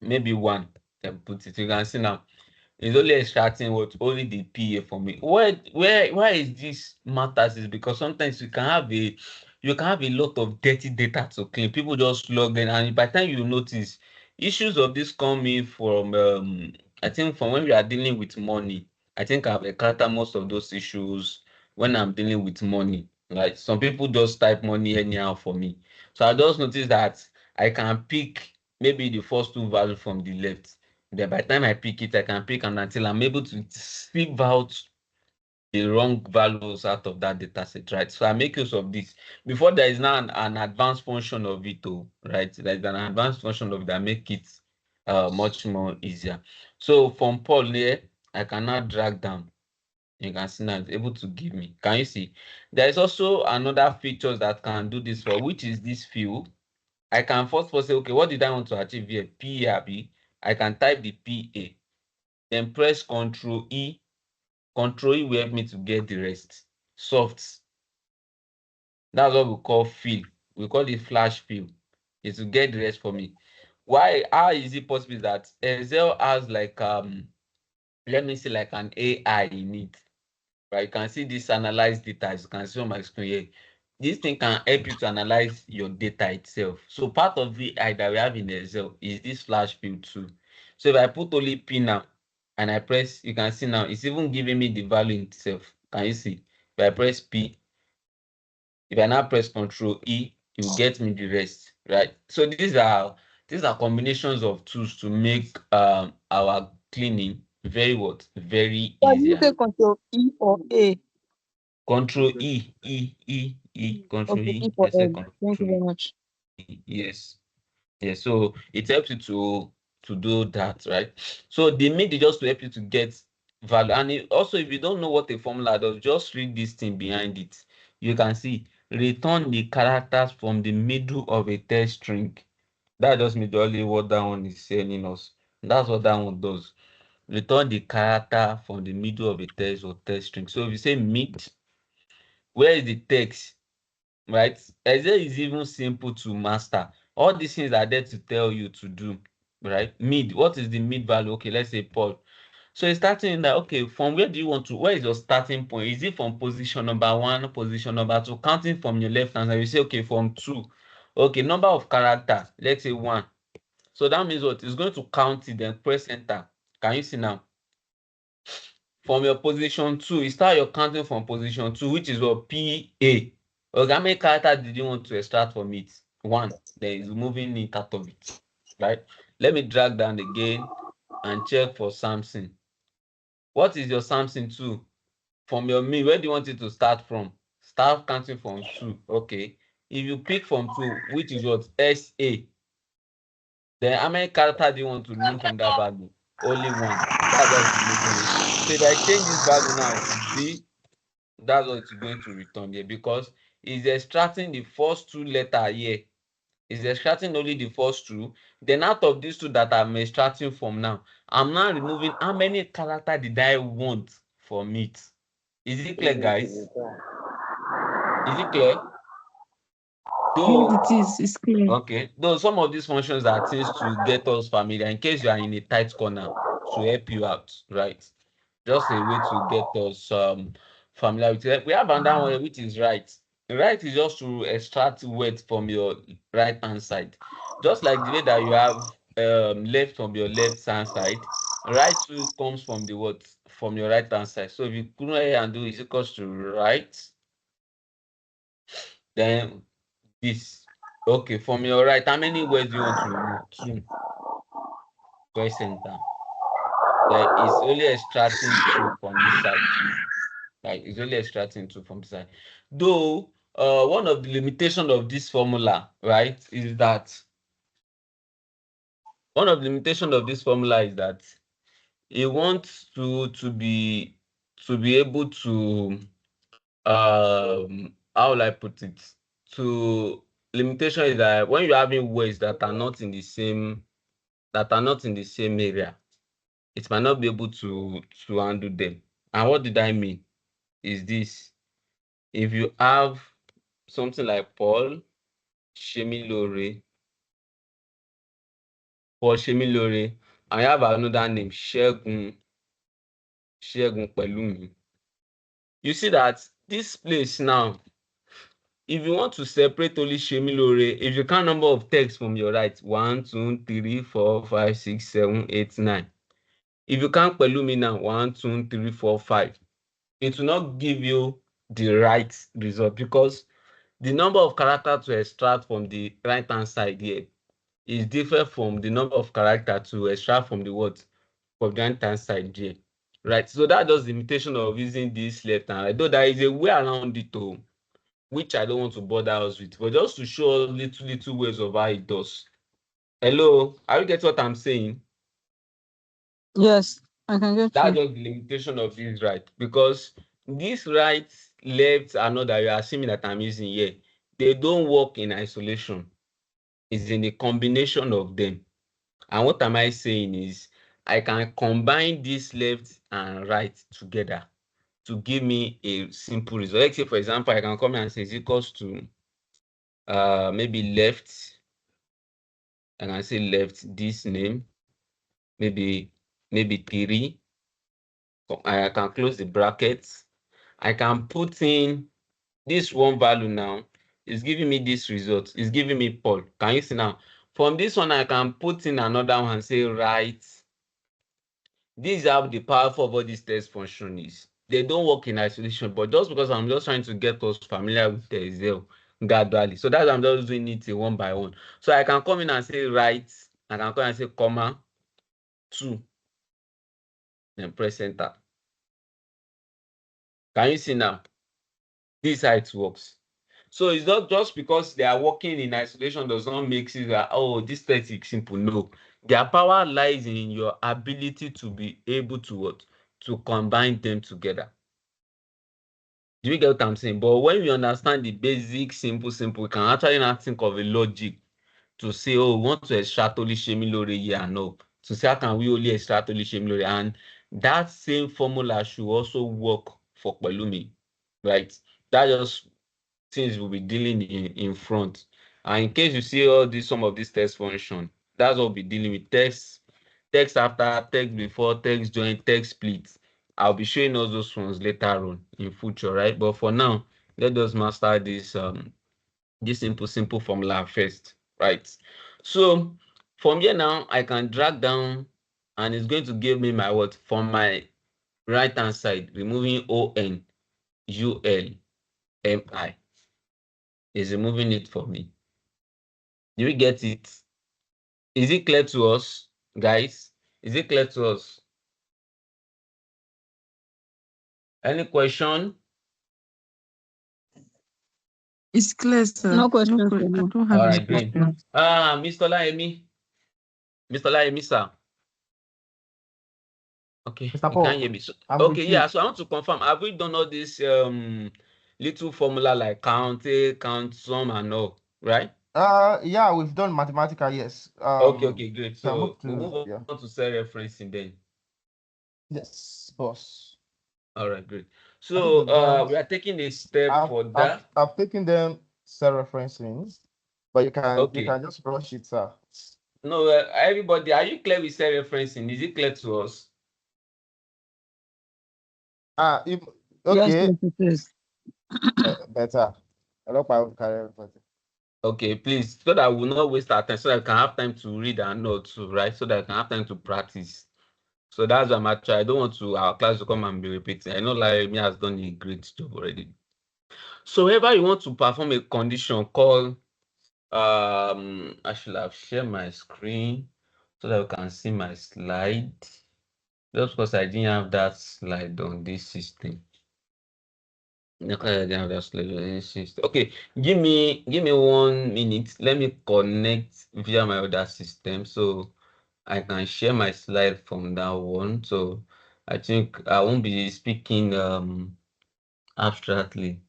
maybe 1. Then put it. You can see now. It's only extracting what only the PA for me. Why is this matters is because sometimes you can have a lot of dirty data to clean. People just log in, and by the time you notice, issues of this coming from I think from when we are dealing with money. I think I've encountered most of those issues when I'm dealing with money. Like some people just type money anyhow for me. So I just noticed that I can pick maybe the first 2 values from the left. Then by the time I pick it, I can pick and until I'm able to sieve out the wrong values out of that data set, right? So I make use of this. Before there is now an advanced function of it, right? There's an advanced function of that make it much more easier. So from Paul here, I can now drag down. You can see now it's able to give me. Can you see? There is also another feature that can do this for, which is this field. I can first of all say, okay, what did I want to achieve here? PAB. I can type the PA. Then press Control E. Control E will help me to get the rest. Soft. That's what we call fill. We call it flash fill. It will get the rest for me. Why? How is it possible that Excel has like let me say like an AI in it? Right? You can see this analyze data. As you can see on my screen here. This thing can help you to analyze your data itself. So part of the AI that we have in Excel is this flash fill too. So if I put only P now and I press, you can see now it's even giving me the value itself. Can you see? If I press P, if I now press Control E, it will get me the rest, right? So these are combinations of tools to make our cleaning very what? Very So you easier. say Control E or A? Control E, Control Okay, E E. for I said egg. Thank you Control very much. E. Yes. Yes. So it helps you to do that, right? So the mid is just to help you to get value. And also, if you don't know what a formula does, just read this thing behind it. You can see return the characters from the middle of a text string. That just majorly what that one is telling us. That's what that one does. Return the character from the middle of a text or text string. So if you say mid, where is the text? Right? Excel is even simple to master. All these things are there to tell you to do, right? Mid, what is the mid value? Okay, let's say Paul. So it's starting in that, okay, from where do you want to, where is your starting point? Is it from position number 1, position number 2, counting from your left hand side? You say, okay, from 2. Okay, number of character, let's say 1. So that means what? It's going to count it, then press enter. Can you see now? From your position 2, you start your counting from position 2, which is what? PA. Okay, how many characters did you want to extract from it? 1. Then it's moving it out of it, right? Let me drag down again and check for Samson. What is your Samson 2? From your me, where do you want it to start from? Start counting from 2. Okay. If you pick from 2, which is what? SA. Then how many characters do you want to remove from that value? Only 1. That's why it's removing it. So if I change this value now to 3, that's what it's going to return here because it's extracting the first 2 letters here. It's extracting only the first 2. Then out of these 2 that I'm extracting from now, I'm now removing how many characters did I want from it. Is it clear, guys? Is it clear? Yes, Though, it is. It's clear. okay. Though some of these functions are things to get us familiar in case you are in a tight corner to help you out, right? Just a way to get us familiar with it. We have another one which is right. Right is just to extract weight from your right hand side. Just like the way that you have left from your left hand side, right too comes from the what? From your right hand side. So if you go ahead and do is equals to right, then this. Okay, from your right, how many words do you want to remove? 2. press enter. Like it's only extracting 2 from this side. Like it's only extracting 2 from this side. Though one of the limitations of this formula, right, is that it wants to be able to how will I put it? To limitation is that when you're having words that are not in the same area, it might not be able to handle them. And what did I mean? Is this: if you have something like Paul Shemilore, and you have another name, Shegun Pelumi, you see that this place now, if you want to separate only Shemilore, if you count number of texts from your right, 1, 2, 3, 4, 5, 6, 7, 8, 9. If you count Pelumi now, 1, 2, 3, 4, 5, it will not give you the right result, because the number of characters to extract from the right hand side here is different from the number of characters to extract from the what? From the right hand side here. Right. So that's just the limitation of using this left hand right. Though there is a way around it too, which I don't want to bother us with, but just to show little ways of how it does. Hello, are you getting what I'm saying? Yes, I can get That's you. just the limitation of this right, because this right, left, and not that you are assuming that I'm using here, they don't work in isolation. It's in the combination of them. And what am I saying is, I can combine this left and right together to give me a simple result. Let's say, for example, I can come and say is equals to maybe left. I can say left this name, maybe 3. I can close the brackets. I can put in this one value now. It's giving me this result. It's giving me Paul. Can you see now? From this one, I can put in another one and say right. This is how the powerful of all these test function is. They don't work in isolation, but just because I'm just trying to get us familiar with the Excel gradually. So that's why I'm just doing it one by one. So I can come in and say right. I can come and say comma 2. Then press enter. Can you see now? This is how it works. So it's not just because they are working in isolation does not make it that, oh, this text is simple. No. Their power lies in your ability to be able to what? To combine them together. Do you get what I'm saying? But when you understand the basic, simple, you can actually not think of a logic to say, oh, we want to extract only Shemilore here and no. To say, how can we only extract only Shemilore? And that same formula should also work for Pelumi, right? That just things we'll be dealing in front. And in case you see all these, some of these text function, that's what we'll be dealing with: text after, text before, text join, text split. I'll be showing us those ones later on in future, right? But for now, let us master this this simple formula first, right? So from here now, I can drag down, and it's going to give me my what from my right hand side, removing ON, UL, MI. Is removing it for me. Do we get it? Is it clear to us, guys? Is it clear to us? Any question? It's clear, sir. No question for I now. don't have All any right, great. question. Mr. Laemi. Mr. Laemi, sir. Okay, Mr. you can't Paul, hear me. So, I'm okay, with you. yeah. So I want to confirm, have we done all this little formula like count, count, sum, and all, right? Yeah, we've done mathematical, yes. Okay, great. Can So move we'll to, move yeah. on to cell referencing then. Yes, boss. All right, great. I think So we've done. we are taking a step I've for I've that. I've taken them self-referencing, but you Okay. can just brush it, sir. No, everybody, are you clear with cell referencing? Is it clear to us? If Yes, okay, yes, it is. better. I don't know carry everybody. Okay, please, so that we will not waste our time, so that I can have time to read and note too, right? So that I can have time to practice. So that's why I'm actually, I don't want to our class to come and be repeating. I know like me has done a great job already. So whenever you want to perform a condition called I should have shared my screen. so that we can see my slide. Just because I didn't have that slide on this system. Okay, give me 1 minute. Let me connect via my other system so I can share my slide from that one. So I think I won't be speaking abstractly.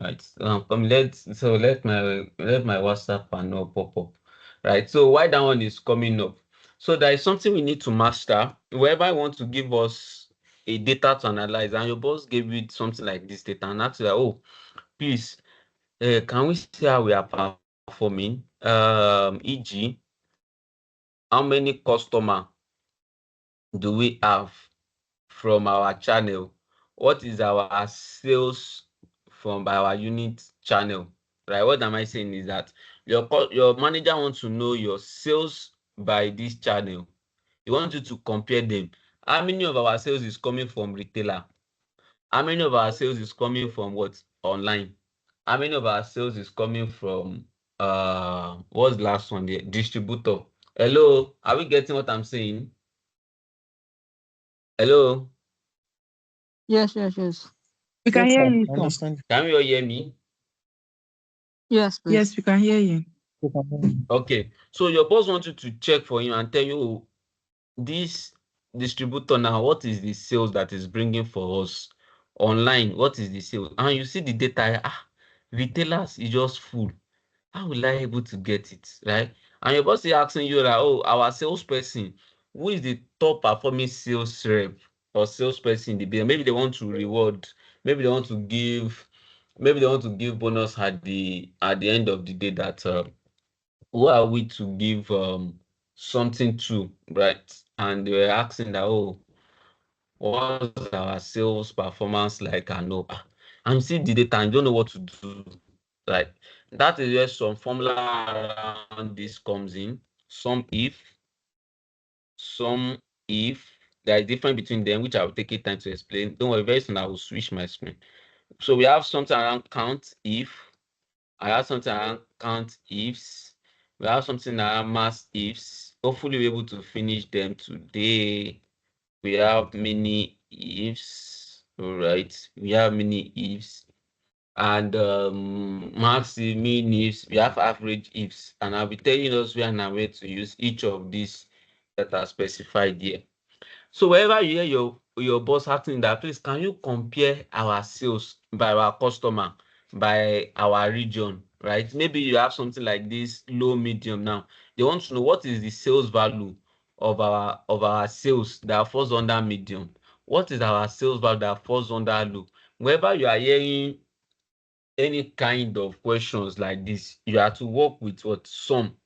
Right. Let my WhatsApp panel pop up. Right. So why that one is coming up? So there is something we need to master. Whoever want to give us a data to analyze, and your boss gave you something like this data, and actually, oh, please, can we see how we are performing? E.g., how many customer do we have from our channel? What is our sales from our unit channel? Right? What am I saying is that your manager wants to know your sales by this channel. He wants you to compare them. How many of our sales is coming from retailer? How many of our sales is coming from what? Online. How many of our sales is coming from what's the last one there? Distributor. Hello, are we getting what I'm saying? Hello, Yes. We can Yes, hear sir. you, I sir. understand. can you all hear me? Yes, please. Yes, we can hear you. You can hear me. Okay, so your boss wants you to check for him and tell you, oh, this distributor now, what is the sales that is bringing for us online? What is the sales? And you see the data, retailers is just full. How will I able to get it, right? And your boss is asking you that, oh, our salesperson, who is the top performing sales rep or salesperson in the business? Maybe they want to reward, maybe they want to give, bonus at the end of the day. That who are we to give something to, right? And they were asking that, oh, what's our sales performance like? And no, I'm seeing the data and don't know what to do. Like, that is where some formula around this comes in. Some if there is difference between them, which I will take it time to explain. Don't worry, very soon I will switch my screen. So we have something around count if. I have something around count ifs. We have something around mass ifs. Hopefully we're able to finish them today. We have many ifs. All right, we have many ifs. And max, mean ifs, we have average ifs, and I'll be telling us when and where to use each of these that are specified here. So wherever you hear your boss asking that, please can you compare our sales by our customer, by our region, right? Maybe you have something like this low medium now. They want to know what is the sales value of our sales that falls under medium. What is our sales value that falls under low? Wherever you are hearing any kind of questions like this, you have to work with what? Sum.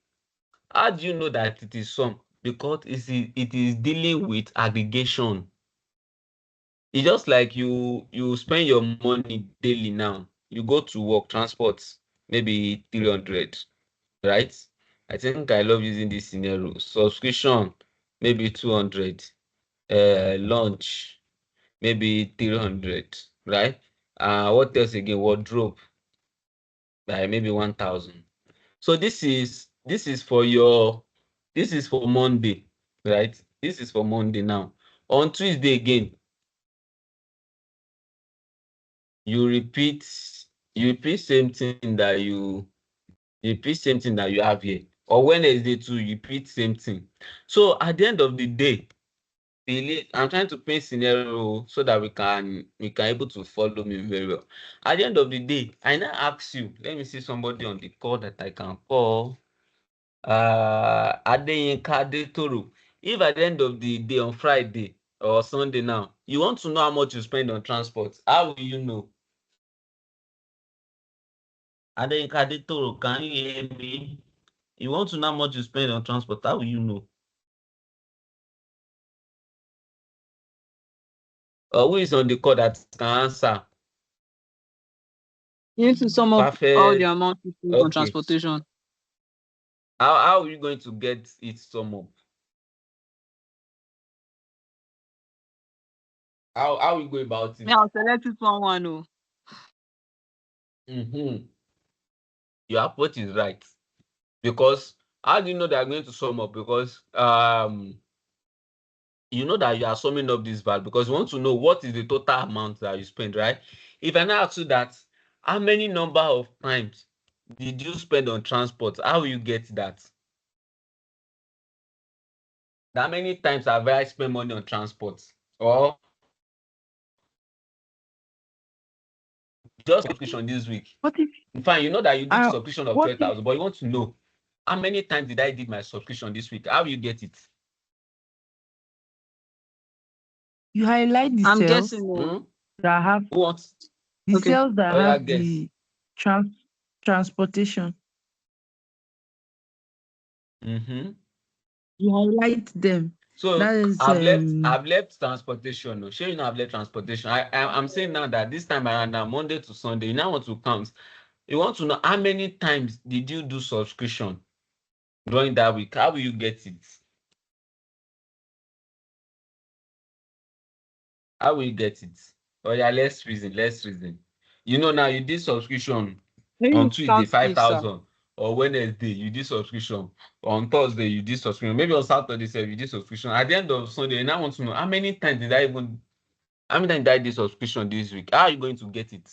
How do you know that it is sum? Because it is dealing with aggregation. It's just like you spend your money daily now. You go to work, transport, maybe 300, right? I think I love using this scenario. Subscription, maybe 200. Lunch, maybe 300, right? What else again? Wardrobe, maybe 1,000. So this is for Monday, right? This is for Monday now. On Tuesday again, you repeat same thing that you have here. Or Wednesday too, you repeat same thing. So at the end of the day, I'm trying to paint scenario so that we can able to follow me very well. At the end of the day, I now ask you, let me see somebody on the call that I can call. Adeyinka Adetoro. If at the end of the day on Friday or Sunday now, you want to know how much you spend on transport, how will you know? Adeyinka Adetoro, can you hear me? You want to know how much you spend on transport, how will you know? Who is on the call that can answer? You need to sum up all the Perfect. amount you spend on Okay. transportation. How are you going to get it sum up? How we go about it? Me, I'll select it one. Oh. Your approach is right, because How do you know they are going to sum up? Because you know that you are summing up this value because you want to know what is the total amount that you spend, right? If I now ask you that, how many number of times did you spend on transport? How will you get that? How many times have I spent money on transport? Or just subscription this week. What if Fine, you know that you did I subscription of what if 12,000, but you want to know how many times did I did my subscription this week? How will you get it? you highlight the I'm cells guessing. that have Who wants? the Okay. cells that Oh yeah, have guess. the transportation? Mm-hmm. You highlight them. So That is I've left transportation. No, sure, you know I've left transportation. I'm saying now that this time around, now Monday to Sunday, you now want to count. You want to know how many times did you do subscription during that week? How will you get it? How will you get it? Oh yeah, let's reason. Let's reason. You know now you did subscription Let on me Tuesday count this, sir. 5,000, or Wednesday you did subscription, on Thursday you did subscription, maybe on Saturday you did subscription. At the end of Sunday, you now want to know how many times did I even how many times did I do subscription this week? How are you going to get it?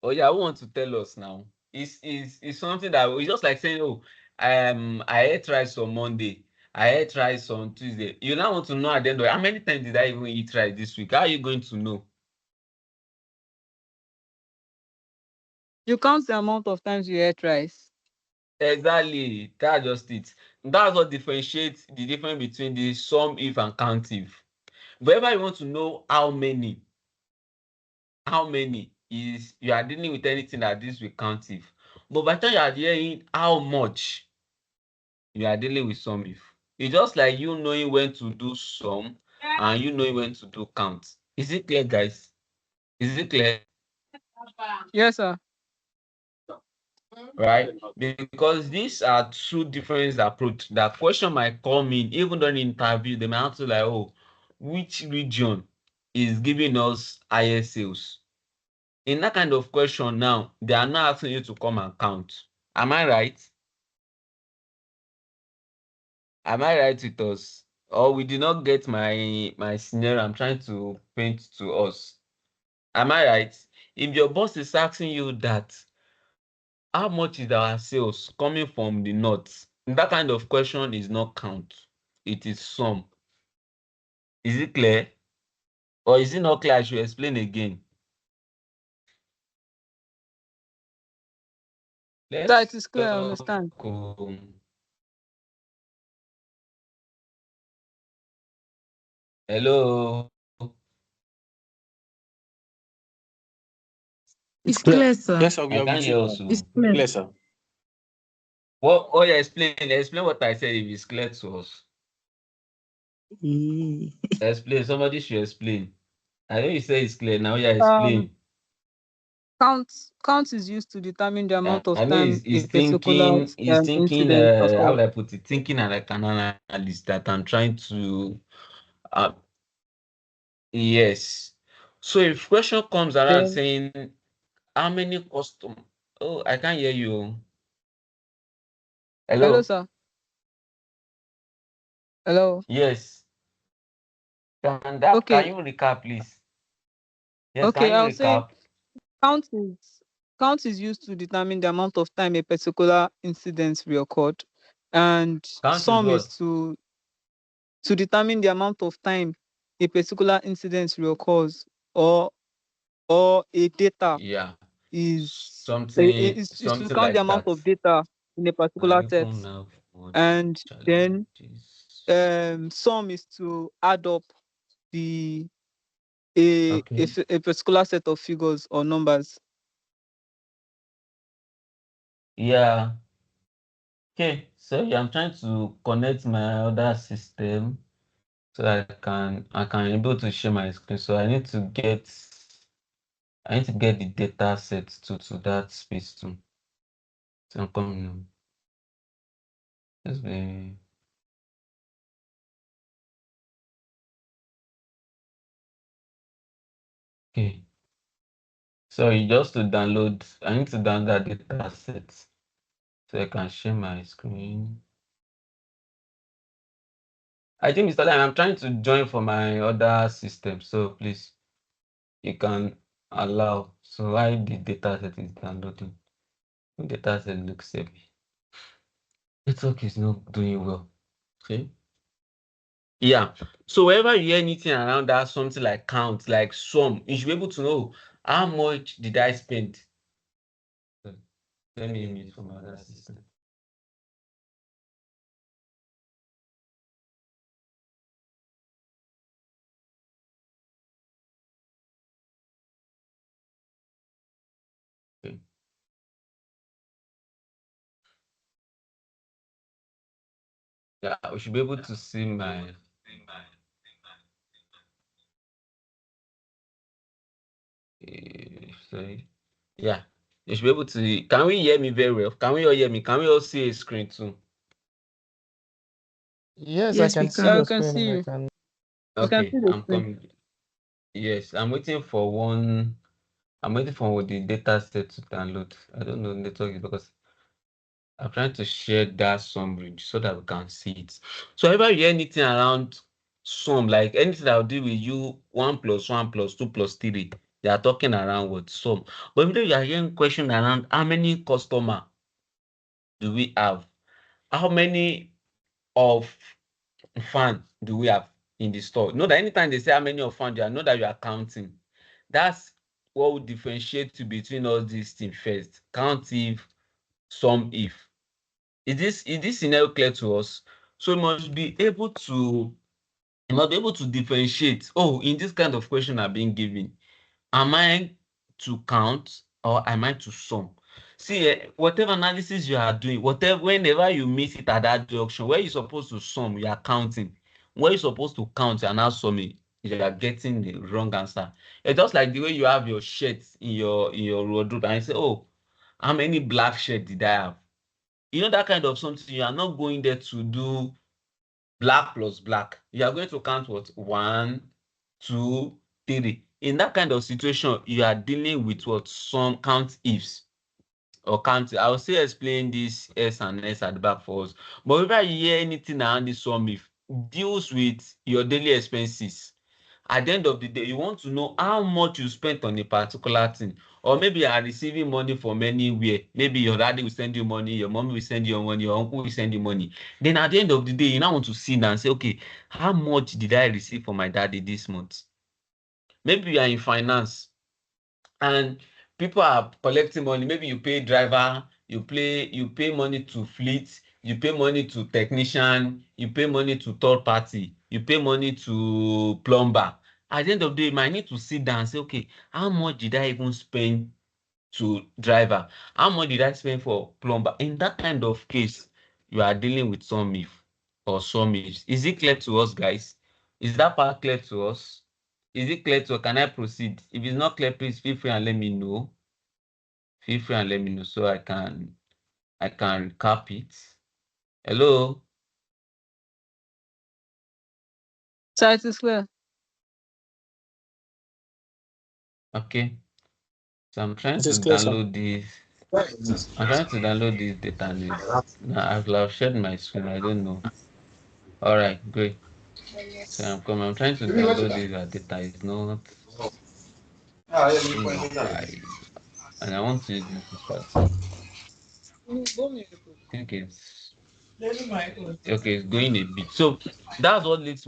Oh yeah, who want to tell us now? It's something that it's just like saying, oh, I ate rice on Monday, I ate rice on Tuesday. You now want to know at the end of how many times did I even eat rice this week? How are you going to know? You count the amount of times you ate rice. Exactly, that's just it. That's what differentiates the difference between the sum if and count if. Whenever you want to know how many is you are dealing with anything that this will count if. But by the time you are hearing how much, you are dealing with sum if. It's just like you knowing when to do sum and you knowing when to do count. Is it clear, guys? Is it clear? Yes, sir. Right? Because these are two different approach. That question might come in even during the interview. They might have to like, oh, which region is giving us higher sales? In that kind of question now, they are not asking you to come and count. Am I right? Am I right with us? Or we did not get my scenario I'm trying to paint to us. Am I right? If your boss is asking you that, how much is our sales coming from the north? That kind of question is not count. It is sum. Is it clear? Or is it not clear? I should explain again. Sir, it Let's is clear. I talk. understand. Hello. It's it's clear. clear, sir. Yes, sir, we I are can't with you. hear It's also. clear. Clear, sir. What? Oh yeah, explain what I said if it's clear to us. Eh. Explain. Somebody should explain. I know you say it's clear. Now yeah, Um, explain. count is used to determine the amount I of know time a he's particular thinking, incident how occurs. would I put it? Thinking like an analyst that I'm trying to, uh, yes. So if question comes around Then, saying, how many custom, oh, I can't hear you. hello, Hello? sir. Hello. Yes. Can Okay. you recap, please? Yes, Okay. can you I'll say recap? count is count is used to determine the amount of time a particular incident reoccurred, and Count is sum is what? to determine the amount of time a particular incident reoccurs, or a data Yeah. is to Something count the like amount that. of data in a I particular set, even have more and then challenges. sum is to add up the Okay. a particular set of figures or numbers. Yeah. Okay. So yeah, I'm trying to connect my other system so that I can able to share my screen. So I need to get the data set to that space too. So I'm coming now. Just be okay. Sorry, just to download, I need to download the data set so I can share my screen. I think, Mr. Lam, I'm trying to join for my other system, so please, you can allow. So why the data set is downloading? The data set looks heavy. Network is not doing well. Okay. Yeah. So whenever you hear anything around that, something like count, like sum, you should be able to know how much did I spend. So, let me mute from my other system. Okay. Yeah, we should be able to see my. Sorry. Yeah, you should be able to. Can we hear me very well? Can we all hear me? Can we all see a screen too? Yes, I Yes, we can see can. Yeah, your we can screen see and I you. can. We can Okay, see the I'm screen. coming. Yes, I'm waiting for one. I'm waiting for the data set to download. I don't know network because I'm trying to share that summary so that we can see it. So if you hear anything around sum, like anything that will deal with you 1 + 1 + 2 + 3, they are talking around what sum. But if you are hearing question around how many customer do we have, how many of fan do we have in the store? Know that anytime they say how many of fan, you know that you are counting. That's what will differentiate you between all these things first. Count if, sum if. Is this scenario clear to us? So you must be able to differentiate. Oh, in this kind of question I'm being given, am I to count or am I to sum? See, whatever analysis you are doing, whenever you miss it at that junction, where you're supposed to sum, you are counting. Where you're supposed to count, you are now summing. You are getting the wrong answer. It's just like the way you have your shirts in your wardrobe and you say, oh, how many black shirts did I have? You know that kind of something. You are not going there to do black plus black. You are going to count what? 1, 2, 3. In that kind of situation, you are dealing with what? Some count ifs or count. I will still explain this S and S at the back for us. But if you hear anything around this sum if, deals with your daily expenses. At the end of the day, you want to know how much you spent on a particular thing. Or maybe you are receiving money from anywhere. Maybe your daddy will send you money, your mom will send you money, your uncle will send you money. Then at the end of the day, you now want to sit down and say, okay, how much did I receive from my daddy this month? Maybe you are in finance and people are collecting money. Maybe you pay driver, you pay money to fleet, you pay money to technician, you pay money to third party, you pay money to plumber. At the end of the day, you might need to sit down and say, okay, how much did I even spend to driver? How much did I spend for plumber? In that kind of case, you are dealing with some if or some ifs. Is it clear to us, guys? Is that part clear to us? Is it clear to us? Can I proceed? If it's not clear, please feel free and let me know. Feel free and let me know so I can recap it. Hello? Sight is clear. Okay. So I'm trying It to is clear, sir. download this. I'm trying to download this data list. Now I've shared my screen. I don't know. All right, great. So I'm coming. I'm trying to download this data. It's not. And I want to use this part. I think it's okay. It's going a bit. So that's what leads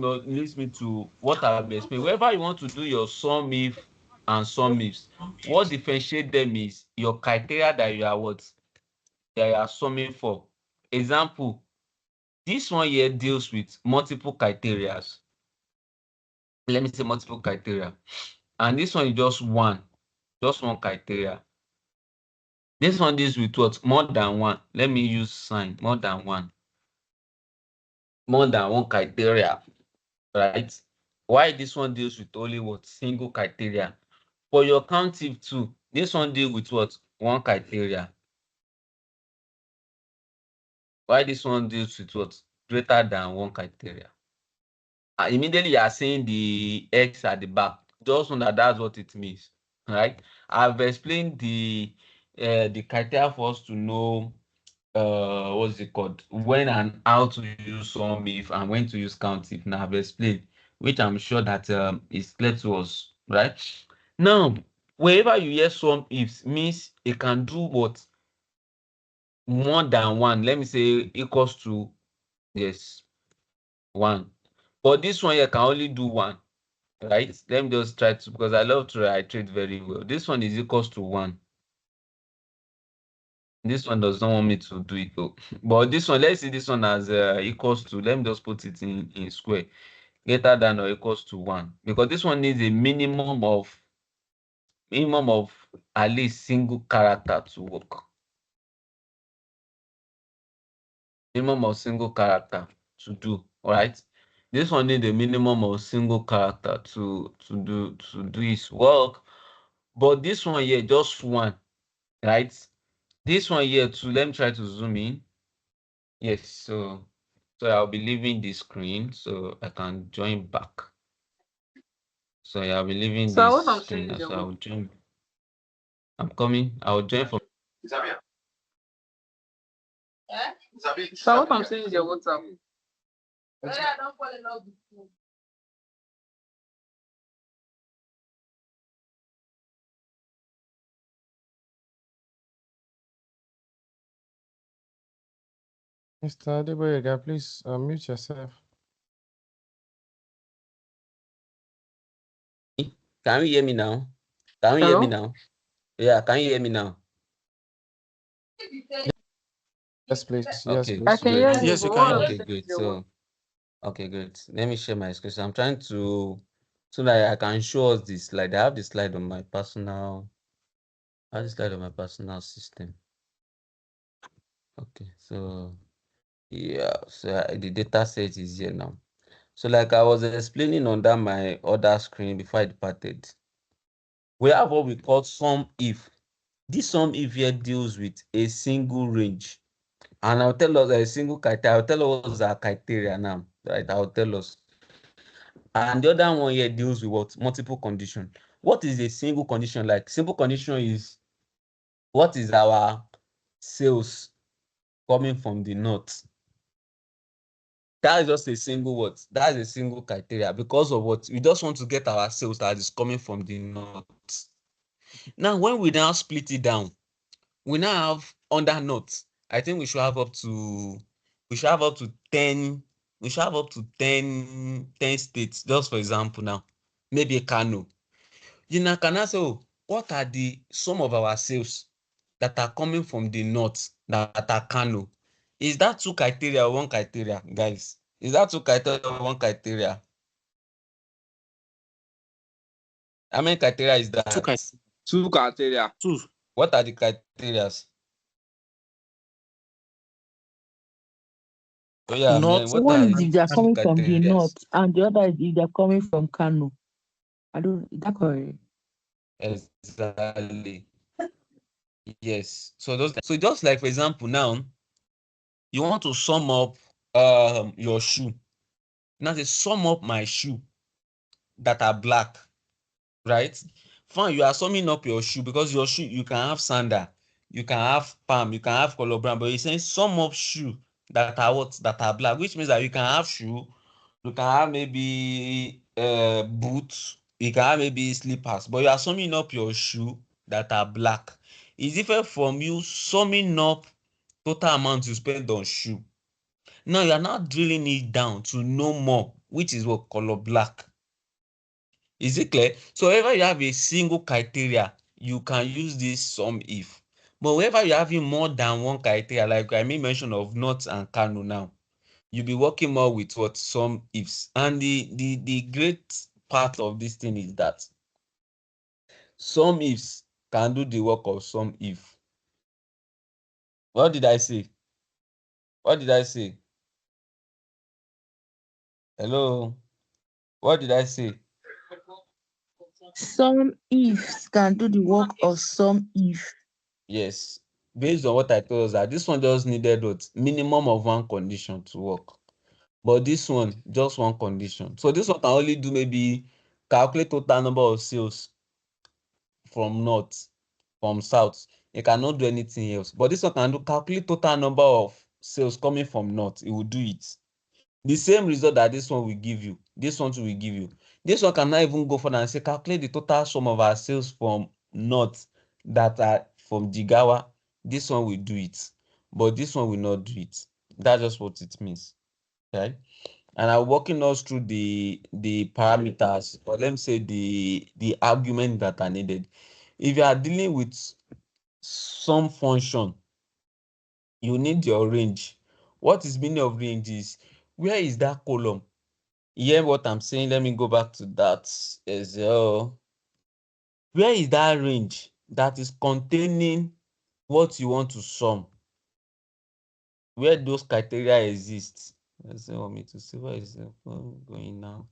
me to what I've explained. Wherever you want to do your sum if and sum ifs, what differentiate them is your criteria that you are summing for. Example, this one here deals with multiple criteria. Let me say multiple criteria. And this one is just one criteria. This one deals with what? More than one. Let me use sign. More than one. More than one criteria, right? Why this one deals with only what? Single criteria. For your countive too, this one deals with what? One criteria. Why this one deals with what? Greater than one criteria. Immediately you are saying the X at the back. Just know that that's what it means. right? I've explained the criteria for us to know what's it called, when and how to use sum if and when to use count if. Now I've explained, which I'm sure that is clear to us, right? Now, wherever you hear sum ifs, means it can do what? More than one. Let me say equals to, yes, one. But this one here can only do one, right? Let me just try to, because I love to iterate very well. This one is equals to one. This one does not want me to do it though. But this one, let's see this one as equals to, let me just put it in square, greater than or equals to 1. Because this one needs a minimum of at least single character to work. Minimum of single character to do, all right? This one needs a minimum of single character to do its work. But this one here, just one, right? This one here too, let me try to zoom in. Yes, so I'll be leaving the screen so I can join back. So I'll be leaving So this what I'm screen, saying is so I'll join. I'm coming. I'll join from. so what I'm saying is your WhatsApp. Mr. Adeboyega, please mute yourself. Can you hear me now? Can you hear me now? Yeah, can you hear me now? Yes, please. Yes, Okay, please. I can hear you. Yes, you But can what hear I'm you. Okay, saying is great. your So, okay, great. Let me share my screen. So I'm trying to, so that I can show us this slide. I have the slide on my personal. I have the slide on my personal system. Okay, so yeah, so the data set is here now. So like I was explaining under my other screen before I departed, we have what we call sum if. This sum if here deals with a single range. And I'll tell us a single criteria. I'll tell us our criteria now, right? I'll tell us. And the other one here deals with what? Multiple condition. What is a single condition like? Simple condition is what is our sales coming from the north? That is just a single what? That's a single criteria because of what? We just want to get our sales that is coming from the north. Now, when we now split it down, we now have under north. I think we should have up to 10. We should have up to 10 states, just for example now. Maybe Kano. You now can ask, oh, what are the some of our sales that are coming from the north that are Kano? Is that two criteria or one criteria, guys? Is that two criteria or one criteria? How many criteria is that? Two criteria. Two. What are the criteria? Oh yeah, man, Not So what one are is the if they are two coming from the criteria? north, and the other is if they are coming from Kano. I don't. Is that correct? Exactly. Yes. So just like for example, now you want to sum up your shoe. Now say sum up my shoe that are black, right? Fine, you are summing up your shoe because your shoe you can have sandal, you can have palm, you can have color brown, but you're saying sum up shoe that are what? That are black, which means that you can have shoe, you can have maybe boots, you can have maybe slippers, but you are summing up your shoe that are black. It's different from you summing up total amount you spend on shoe. Now you are now drilling it down to know more, which is what? Color black. Is it clear? So whenever you have a single criteria, you can use this sum if. But whenever you're having more than one criteria, like I made mention of North and Kano now, you'll be working more with what? Sum ifs. And the great part of this thing is that sum ifs can do the work of sum if. What did I say? What did I say? Hello? What did I say? Some ifs can do the work of some if. Yes. Based on what I told us, that this one just needed what? Minimum of one condition to work. But this one, just one condition. So this one can only do maybe calculate total number of sales from north, from south. It cannot do anything else. But this one can do calculate total number of sales coming from north. It will do it. The same result that this one will give you. This one too will give you. This one cannot even go further and say calculate the total sum of our sales from north that are from Jigawa. This one will do it. But this one will not do it. That's just what it means. Okay. And I'm walking us through the parameters, or let me say the argument that are needed. If you are dealing with some function, you need your range. What is meaning of range is where is that column? You hear what I'm saying? Let me go back to that as well. Where is that range that is containing what you want to sum? Where those criteria exist? Let's say want me to see where is it going now.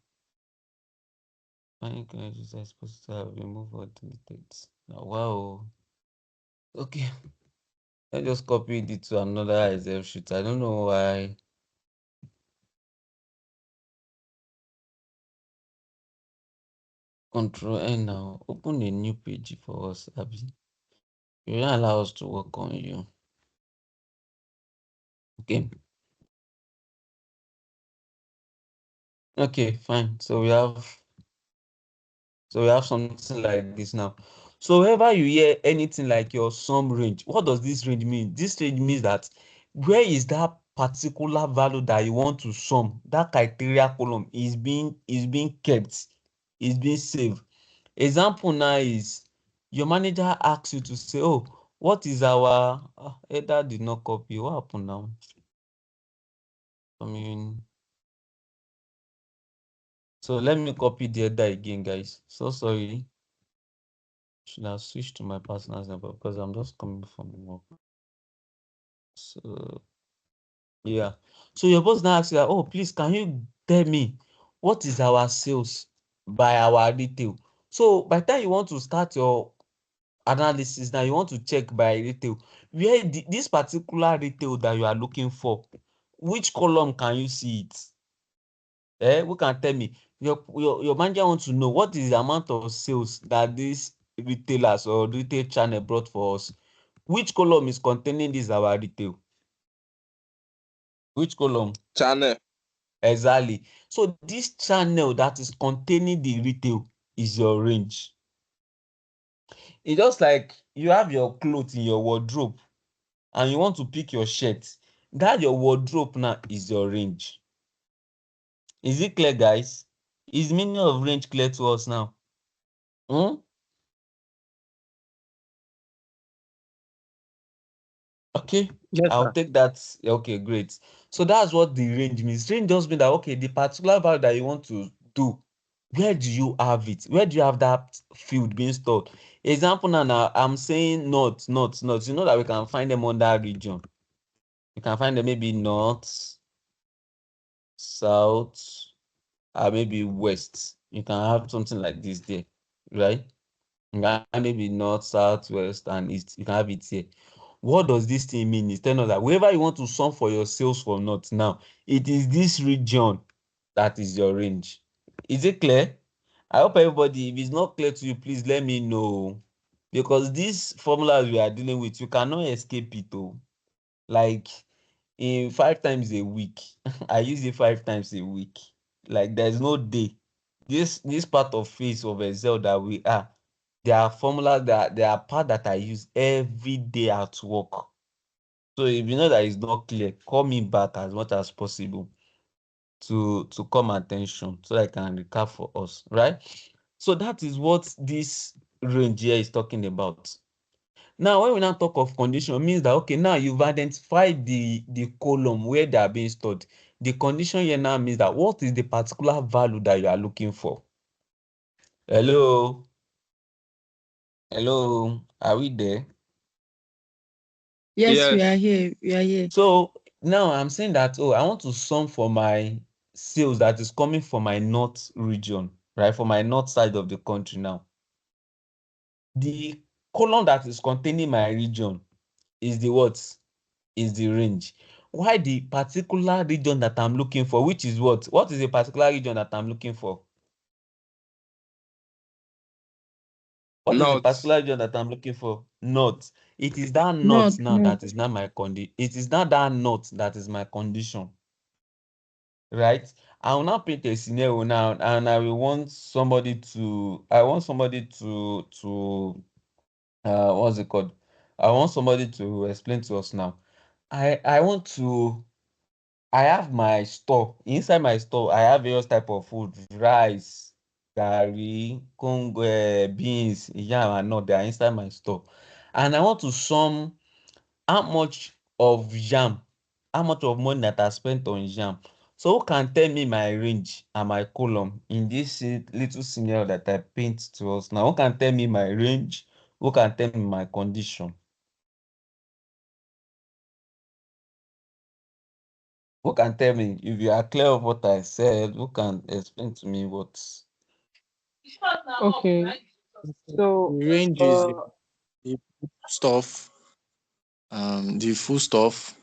Finding connections are supposed to have removed or deleted. Wow. Okay. I just copied it to another Excel sheet. I don't know why. Control N now. Open a new page for us, Abby. You don't allow us to work on you. Okay. Okay, fine. So we have something like this now. So whenever you hear anything like your sum range, what does this range mean? This range means that where is that particular value that you want to sum? That criteria column is being kept, is being saved. Example now is your manager asks you to say, oh, what is our header did not copy. What happened now? I mean, so let me copy the header again, guys. So sorry. Should have switched to my personal number because I'm just coming from work. So yeah. So your boss now asks you, oh, please, can you tell me what is our sales by our retail? So by the time you want to start your analysis now, you want to check by retail, where this particular retail that you are looking for, which column can you see it? Who can tell me? Your manager wants to know what is the amount of sales that these retailers or retail channel brought for us. Which column is containing this our retail? Which column? Channel. Exactly. So this channel that is containing the retail is your range. It's just like you have your clothes in your wardrobe and you want to pick your shirt. That your wardrobe now is your range. Is it clear, guys? Is meaning of range clear to us now? Okay, Yes, I'll sir. take that. Okay, great. So that's what the range means. Range just means that, okay, the particular value that you want to do, where do you have it? Where do you have that field being stored? Example now, I'm saying north. You know that we can find them on that region. You can find them maybe north, south, or maybe west. You can have something like this there, right? You can have maybe north, south, west, and east. You can have it here. What does this thing mean? It's telling us that wherever you want to sum for your sales for north now, it is this region that is your range. Is it clear? I hope everybody, if it's not clear to you, please let me know. Because these formulas we are dealing with, you cannot escape it. Like in 5 times a week, I use it 5 times a week. Like there's no day. This part of phase of Excel that we are, there are formulas that there are part that I use every day at work. So if you know that it's not clear, call me back as much as possible to come attention so I can recap for us, right? So that is what this range here is talking about. Now, when we now talk of condition, it means that, okay, now you've identified the column where they are being stored. The condition here now means that what is the particular value that you are looking for? Hello? Hello? Are we there? Yes, we Yes. are here. We are here. So now I'm saying that, oh, I want to sum for my sales that is coming from my north region, right? For my north side of the country now. The column that is containing my region is the what? Is the range. Why the particular region that I'm looking for, which is what? What is the particular region that I'm looking for? What is the Not. particular region that I'm looking for? North. It is that Not, north now not. that is not my condition. It is not that north that is my condition, right? I will now paint a scenario now, and I will want somebody to. I want somebody to what's it called? I want somebody to explain to us now. I want to. I have my store. Inside my store, I have various type of food: rice, garri, congo, beans, yam, and all. They are inside my store, and I want to sum how much of yam, how much of money that I spent on yam. So who can tell me my range and my column in this little scenario that I paint to us now? Who can tell me my range? Who can tell me my condition? Who can tell me if you are clear of what I said? Who can explain to me what? Okay. So, The range is the stuff, the food stuff,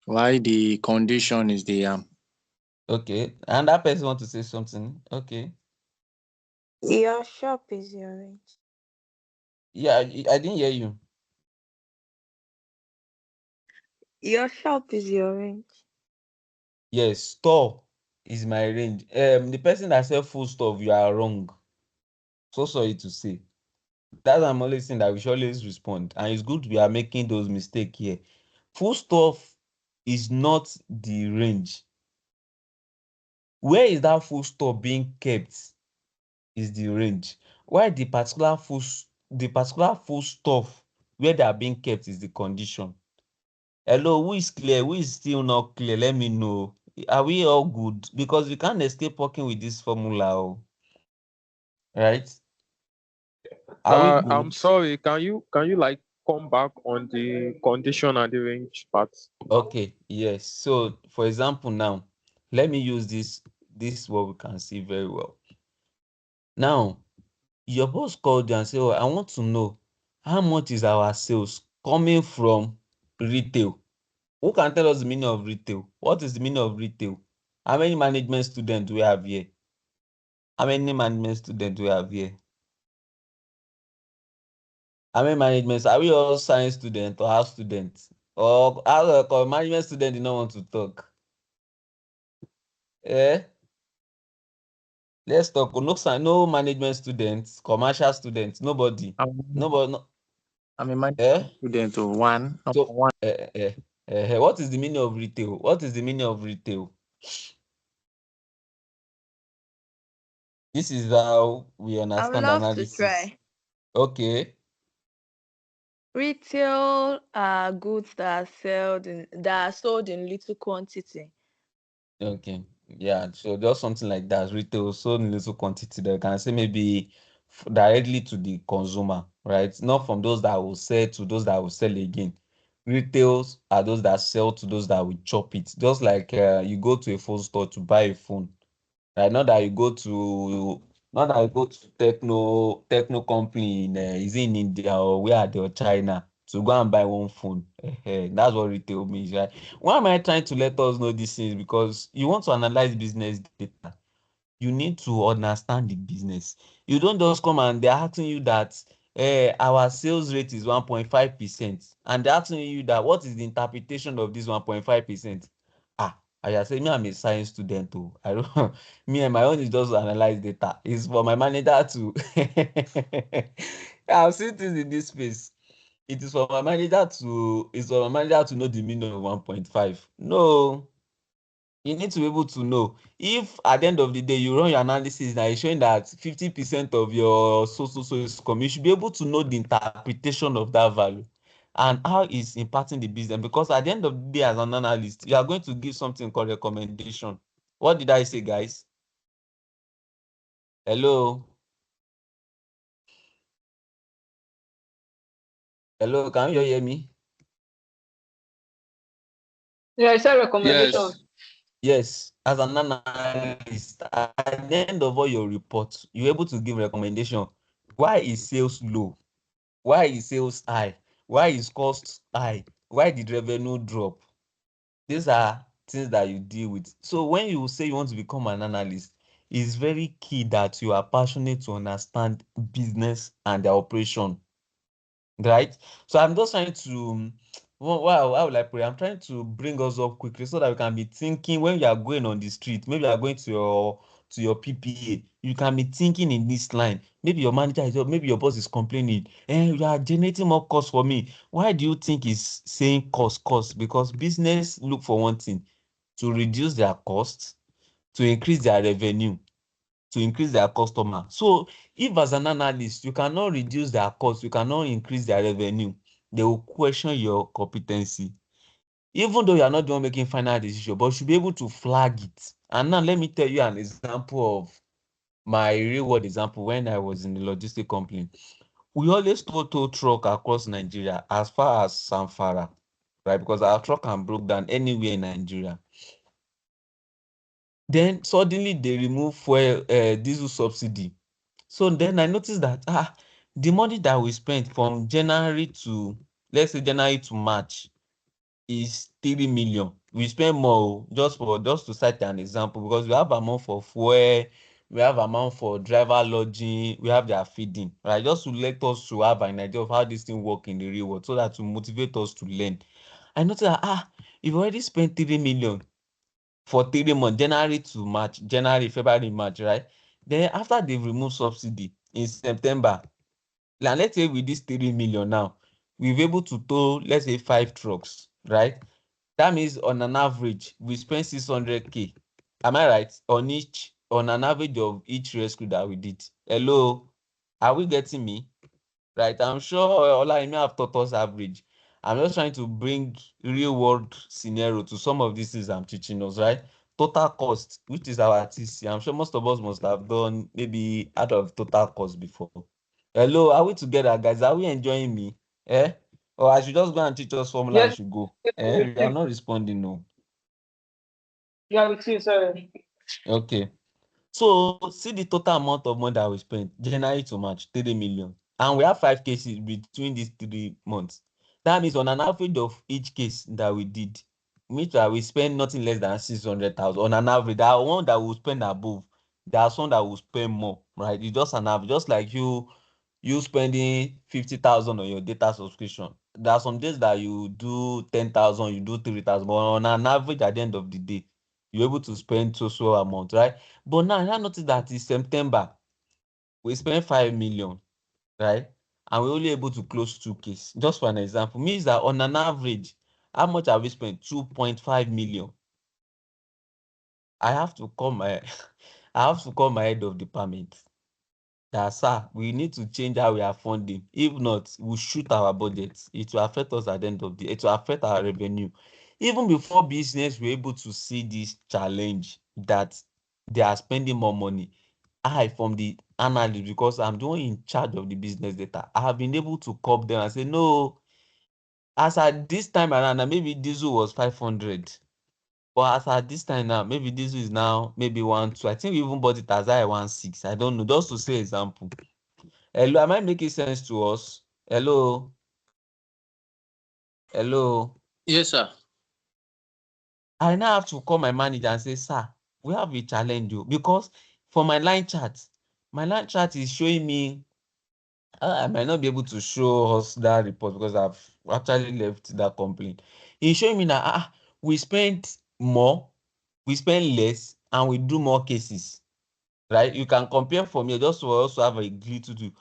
while the condition is the Okay, and that person want to say something. Okay, Your shop is your range. yeah, I didn't hear you. Your shop is your range. Yes, store is my range. The person that sell food stuff, you are wrong. So sorry to say. That's I'm always saying that we should always respond, and it's good we are making those mistakes here. Food stuff is not the range. Where is that food stuff being kept is the range. Why the particular food stuff where they are being kept is the condition. Hello, who is clear? Who is still not clear? Let me know. Are we all good? Because we can't escape working with this formula, right? Are we I'm good? sorry. Can you like come back on the condition and the range part? Okay, yes. So for example, now let me use this what we can see very well. Now, your boss called you and said, oh, I want to know how much is our sales coming from retail. Who can tell us the meaning of retail? What is the meaning of retail? How many management students do we have here? How many management students do we have here? How many management? Are we all science students or art students? Or management student did not want to talk? Eh? Let's talk. No, no management students, commercial students, nobody. Nobody. No, I'm a man eh? student of one. Number So, one. what is the meaning of retail? What is the meaning of retail? This is how we I would understand love to analysis. try. Okay. Retail are goods that are sold in little quantity. Okay. Yeah. So just something like that. Retail, so in little quantity. That can say maybe directly to the consumer, right? Not from those that will sell to those that will sell again. Retails are those that sell to those that will chop it. Just like you go to a phone store to buy a phone. Right? Not that you go to techno company in is it in India or where are they or China to go and buy one phone. That's what retail means, right? Why am I trying to let us know these things? Because you want to analyze business data, you need to understand the business. You don't just come and they're asking you that our sales rate is 1.5%, and they're asking you that what is the interpretation of this 1.5%. I just say me, I'm a science student too. I don't me and my own is just to analyze data. It's for my manager to I've seen things in this space. It's for my manager to know the meaning of 1.5. No, you need to be able to know if at the end of the day you run your analysis now it's showing that 50% of your so is coming, you should be able to know the interpretation of that value and how it's impacting the business, because at the end of the day as an analyst you are going to give something called recommendation. What did I say, guys? Hello, can you hear me? Yeah, it's a recommendation. Yes. Yes, as an analyst, at the end of all your reports, you're able to give recommendation. Why is sales low? Why is sales high? Why is cost high? Why did revenue drop? These are things that you deal with. So when you say you want to become an analyst, it's very key that you are passionate to understand business and the operation, right? So I'm just trying to, how will I pray? I'm trying to bring us up quickly so that we can be thinking when you are going on the street, maybe you are going to your PPA, you can be thinking in this line. Maybe your manager is, maybe your boss is complaining, you are generating more cost for me. Why do you think he's saying cost? Because business look for one thing, to reduce their costs, to increase their revenue, to increase their customer. So if as an analyst, you cannot reduce their cost, you cannot increase their revenue, they will question your competency. Even though you are not the one making final decision, but you should be able to flag it. And now let me tell you an example of my real world example when I was in the logistic company. We always tow truck across Nigeria as far as Samfara, right? Because our truck can broke down anywhere in Nigeria. Then suddenly they remove fuel diesel subsidy. So then I noticed that the money that we spent from January to, let's say January to March, is 3 million. We spend more, just to cite an example, because we have amount for fuel, we have amount for driver lodging, we have their feeding, right? Just to let us to have an idea of how this thing work in the real world, so that to motivate us to learn. I noticed that you've already spent 3 million for 3 months, January to March, January, February, March, right? Then after they've removed subsidy in September, now let's say with this 3 million now, we've able to tow, let's say 5 trucks, right? That means on an average, we spend 600K. Am I right? On an average of each rescue that we did. Hello, are we getting me? Right? I'm sure Ola may have taught us average. I'm just trying to bring real world scenario to some of these things I'm teaching us, right? Total cost, which is our TC. I'm sure most of us must have done maybe out of total cost before. Hello, are we together, guys? Are we enjoying me? Or I should just go and teach us formula and Yes, should go? with You are you. not responding, no. Yeah, with you, sorry. Okay. So see the total amount of money that we spent January to March, 3 million. And we have 5 cases between these 3 months. That means on an average of each case that we did, which we spend nothing less than 600,000 on an average. There are one that will spend above. There are some that will spend more, right? It's just an average, just like you spending 50,000 on your data subscription. There are some days that you do 10,000, you do 3,000, but on an average at the end of the day, you're able to spend so amount, right? But now I notice that in September, we spent 5 million, right? And we're only able to close 2 cases. Just for an example, means that on an average, how much have we spent? 2.5 million. I have to call my I have to call my head of department. That, sir, we need to change how we are funding. If not, we'll shoot our budget. It will affect us at the end of the it will affect our revenue. Even before business were able to see this challenge that they are spending more money, I, from the analyst, because I'm the one in charge of the business data, I have been able to cop them and say, no, as at this time around, maybe diesel was 500. But as at this time now, maybe diesel is now maybe 1.2. I think we even bought it as high 1.6. I don't know. Just to say example. Hello, am I making sense to us? Hello? Hello? Yes, sir. I now have to call my manager and say, sir, we have a challenge, because for my line chart is showing me, I might not be able to show us that report because I've actually left that complaint. It's showing me that we spend more, we spend less, and we do more cases, right? You can compare for me just to also have a little to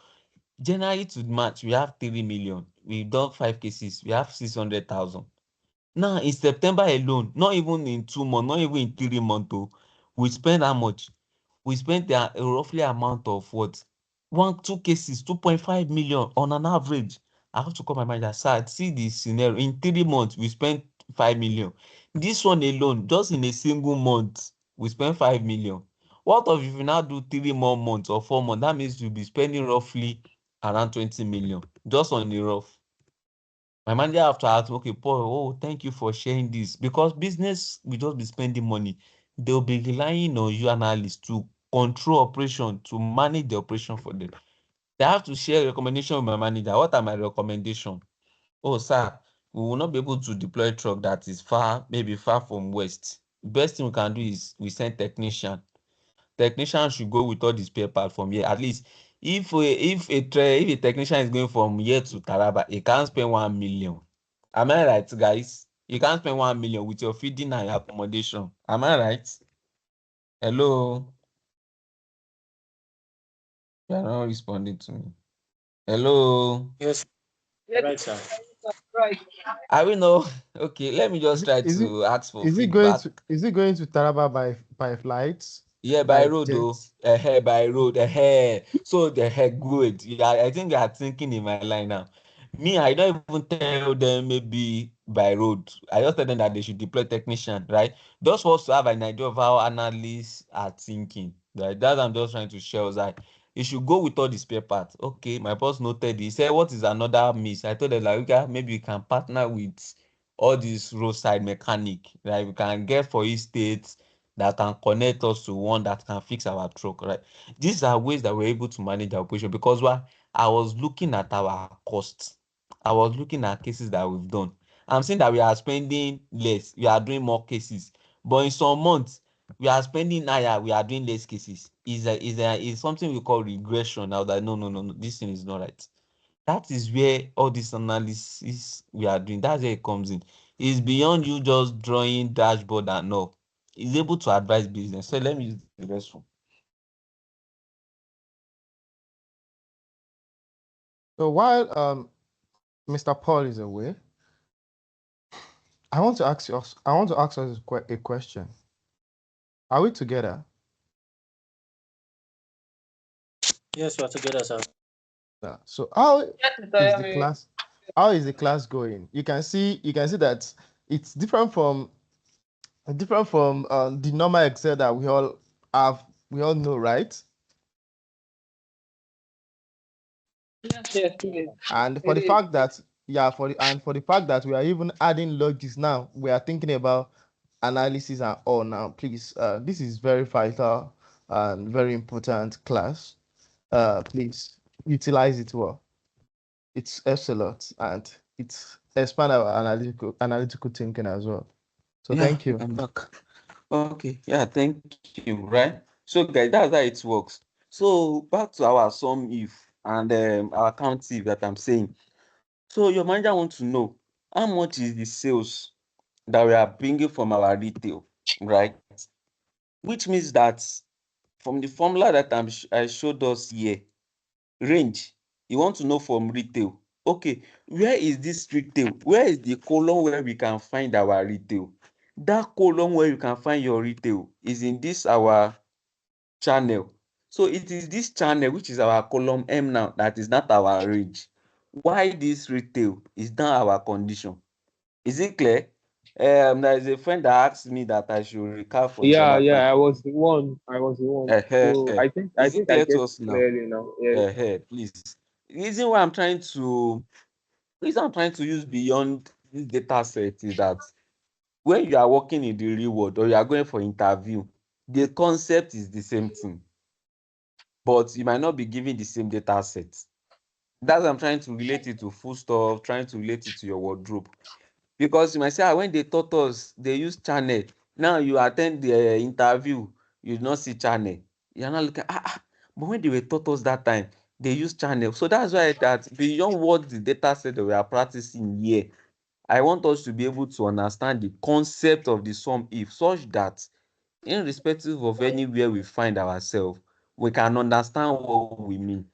January to March, we have 3 million. We've done 5 cases. We have 600,000. Now, in September alone, not even in 2 months, not even in 3 months, we spend how much? We spent a roughly amount of what? 2 cases, 2.5 million on an average. I have to call my manager, sir, see this scenario. In 3 months, we spent 5 million. This one alone, just in a single month, we spent 5 million. What if you now do 3 more months or 4 months? That means you'll be spending roughly around 20 million just on the rough. My manager have to ask, okay, Paul, thank you for sharing this, because business will just be spending money. They'll be relying on you analysts to control operation, to manage the operation for them. They have to share recommendation with my manager. What are my recommendations? Oh, sir, we will not be able to deploy a truck that is maybe far from west. Best thing we can do is we send technician. technician should go with all the spare part from here. At least if a technician is going from here to Taraba, he can't spend 1 million. Am I right, guys? You can't spend 1 million with your feeding and your accommodation. Am I right? Hello? You are not responding to me. Hello? Yes, Yes, right, sir. right. I will know. Okay, let me Is just it try is it to ask for is it going feedback. to is it going to Taraba by flights, Yeah, by like road though. jets? By road. So the heck good. Yeah, I think you are thinking in my line now. Me, I don't even tell them maybe by road. I just tell them that they should deploy technician, right? Just for us to have an idea of how analysts are thinking. Right? That's what I'm just trying to share. Was like, you should go with all the spare parts. Okay, my boss noted. He said, "What is another miss?" I told them like, okay, maybe we can partner with all these roadside mechanic. Right? We can get for each state that can connect us to one that can fix our truck, right? These are ways that we're able to manage our operation because why? I was looking at our costs. I was looking at cases that we've done. I'm saying that we are spending less, we are doing more cases. But in some months, we are spending higher, we are doing less cases. Is something we call regression now that no, this thing is not right. That is where all this analysis we are doing, that's where it comes in. It's beyond you just drawing dashboard and all. It's able to advise business. So let me use the restroom. So while Mr. Paul is away, I want to ask us a question. Are we together? Yes, we are together, sir. Yeah. So how Yes, is Mr. the Yami. class? How is the class going? You can see that it's different from the normal Excel that have we all know, right? Yes, please. And for It the is. fact that for the fact that we are even adding logics now, we are thinking about analysis and all now. Please, this is very vital and very important class. Please utilize it well. It's excellent and it's expand our analytical thinking as well. So Yeah, thank you. I'm back. Okay, yeah, thank you. Right. So guys, that's how it works. So back to our sum if and our count if that I'm saying. So your manager wants to know how much is the sales that we are bringing from our retail, right? Which means that from the formula that I showed us here, range, you want to know from retail. Okay, where is this retail? Where is the column where we can find our retail? That column where you can find your retail is in this our channel. So it is this channel which is our column M now that is not our range. Why this retail is not our condition? Is it clear? There is a friend that asked me that I should recap for the Yeah, other yeah, time. I was the one. I was the one. So I think I Is it think I clear get to it us now? clearly now. Yes. Please. Reason why I'm trying to use beyond this data set is that when you are working in the real world or you are going for interview, the concept is the same thing, but you might not be given the same data set. That's why I'm trying to relate it to food stuff, trying to relate it to your wardrobe. Because you might say, when they taught us, they use channel. Now you attend the interview, you do not see channel. You're not looking, but when they were taught us that time, they use channel. So that's why that beyond what the data set that we are practicing here, I want us to be able to understand the concept of the sum if such that irrespective of anywhere we find ourselves, we can understand what we mean.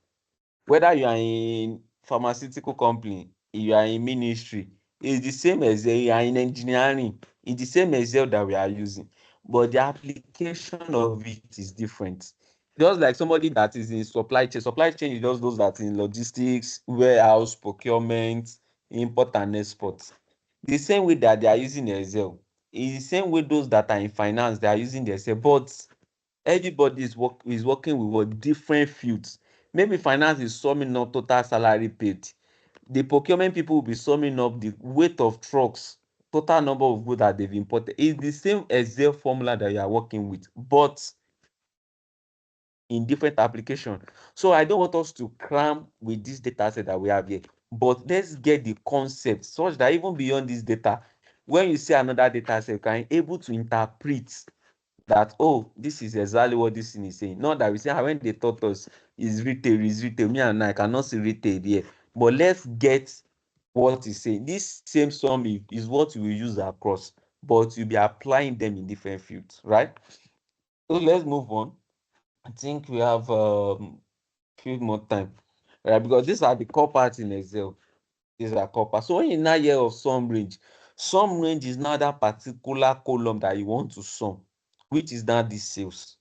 Whether you are in pharmaceutical company, you are in ministry, it's the same Excel. You are in engineering, it's the same Excel that we are using, but the application of it is different. Just like somebody that is in supply chain is just those that in logistics, warehouse, procurement, import and export. The same way that they are using Excel is the same way those that are in finance they are using the Excel, but everybody is working with what different fields. Maybe finance is summing up total salary paid. The procurement people will be summing up the weight of trucks, total number of goods that they've imported. It's the same Excel formula that you are working with, but in different application. So I don't want us to cram with this data set that we have here, but let's get the concept such that even beyond this data, when you see another data set, you can able to interpret that, oh, this is exactly what this thing is saying. Not that we say, when they taught us is retail. Me and I cannot see retail here. But let's get what is saying. This same sum is what we will use across, but you'll be applying them in different fields, right? So let's move on. I think we have few more time, right? Because these are the core parts in Excel. These are core parts. So when you now hear of sum range is now that particular column that you want to sum, which is now the sales.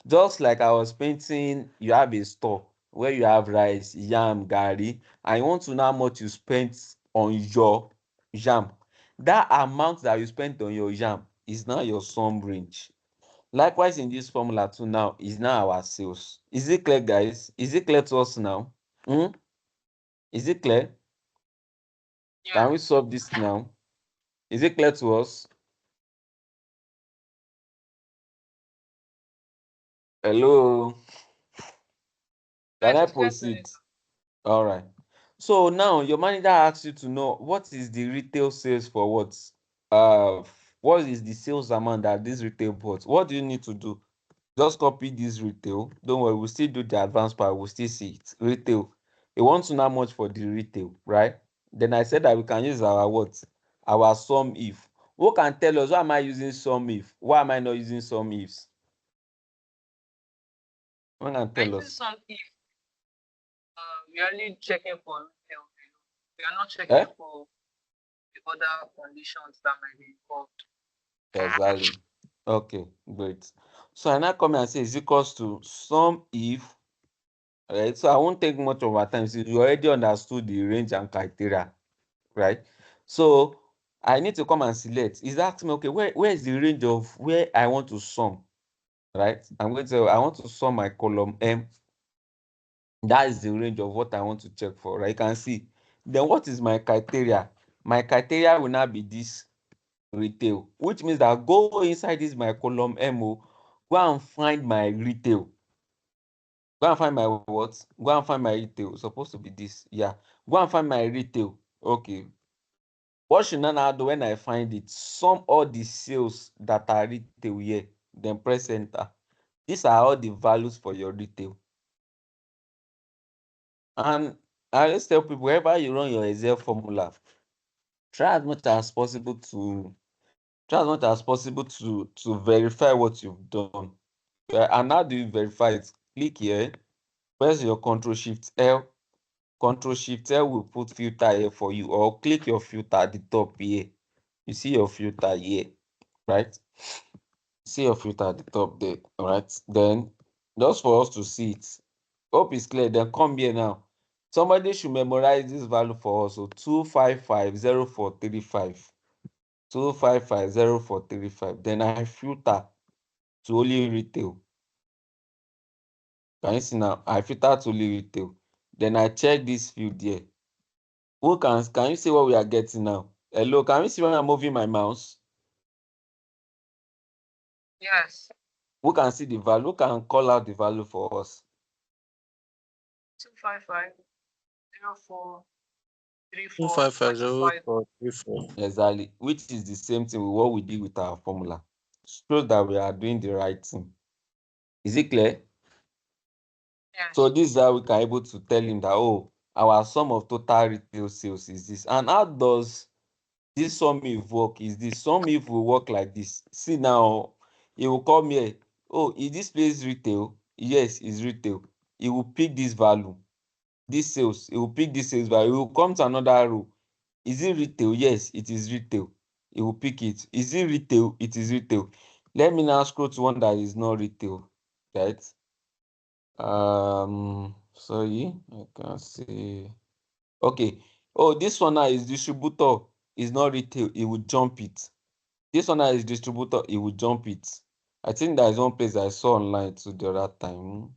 Just like I was painting, you have a store where you have rice, yam, garri, and you want to know how much you spent on your yam. That amount that you spent on your yam is now your sum range. Likewise, in this formula too now is now our sales. Is it clear, guys? Is it clear to us now? Is it clear? Yeah. Can we solve this now? Is it clear to us? Hello? Can Yes, I it's clear to me. proceed? All right. So now your manager asks you to know what is the retail sales for what? What is the sales amount that this retail bought? What do you need to do? Just copy this retail. Don't worry, we'll still do the advanced part. We'll still see it. Retail. You want to know how much for the retail, right? Then I said that we can use our what? Our sum if. Who can tell us why am I using sum if? Why am I not using sum ifs? Who can I tell use us? some if we are only checking for retail. We are not Eh? checking for the other conditions that might be involved. Exactly. Okay, great. So I now come and say is equals to sum if, right? So I won't take much of our time. So you already understood the range and criteria, right? So I need to come and select. Is asking me, okay, where is the range of where I want to sum, right? I'm going to say I want to sum my column M. That is the range of what I want to check for, right? You can see. Then what is my criteria? My criteria will now be this retail, which means that go inside this my column mo, go and find my retail, go and find my what, go and find my retail. It's supposed to be this, yeah, go and find my retail. Okay, what should I now do when I find it? Sum all the sales that are retail here, then press enter. These are all the values for your retail. And I always tell people, wherever you run your Excel formula, try as much as possible to verify what you've done. And how do you verify it? Click here, press your Control Shift L. Control Shift L will put filter here for you, or click your filter at the top here. You see your filter here, right? See your filter at the top there, all right? Then just for us to see it, hope it's clear. Then come here now. Somebody should memorize this value for us. So 2550435. 2550435. Then I filter to only retail. Can you see now? I filter to only retail. Then I check this field here. Who can you see what we are getting now? Hello, can you see when I'm moving my mouse? Yes. Who can see the value? Who can call out the value for us? 255043445. Exactly, which is the same thing with what we did with our formula. Shows that we are doing the right thing. Is it clear? So Yes. this is how we can able to tell him that, oh, our sum of total retail sales is this. And how does this sum if work is this? Sum if will work like this. See now, he will come here. Oh, is this place retail? Yes, it's retail. He will pick this value, this sales. He will pick this sales value. He will come to another row. Is it retail? Yes, it is retail. He will pick it. Is it retail? It is retail. Let me now scroll to one that is not retail, right? Sorry, I can see. Okay. Oh, this one now is distributor. Is not retail. It will jump it. This one now is distributor. It will jump it. I think there is one place I saw online too the other time.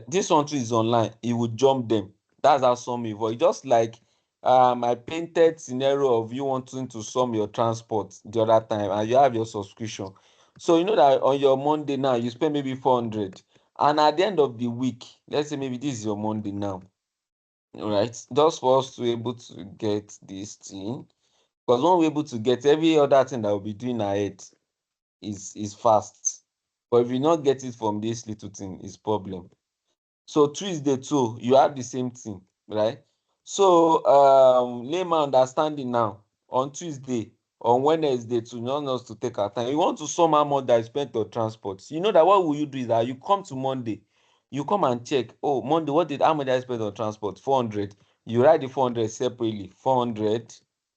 This one too is online. It will jump them. That's how some evolve. Just like I painted scenario of you wanting to sum your transport the other time and you have your subscription. So you know that on your Monday now you spend maybe 400, and at the end of the week, let's say maybe this is your Monday now, right? Just for us to be able to get this thing, because when we're able to get every other thing that we'll be doing ahead, is fast. But if you not get it from this little thing, it's problem. So Tuesday too, you have the same thing, right? So layman understanding now on Tuesday, on Wednesday to not us to take our time. You want to sum how much that you spent on transport. You know that what will you do is that you come to Monday, you come and check. Oh, Monday, how much did I spend on transport? 400. You write the 400 separately, 400,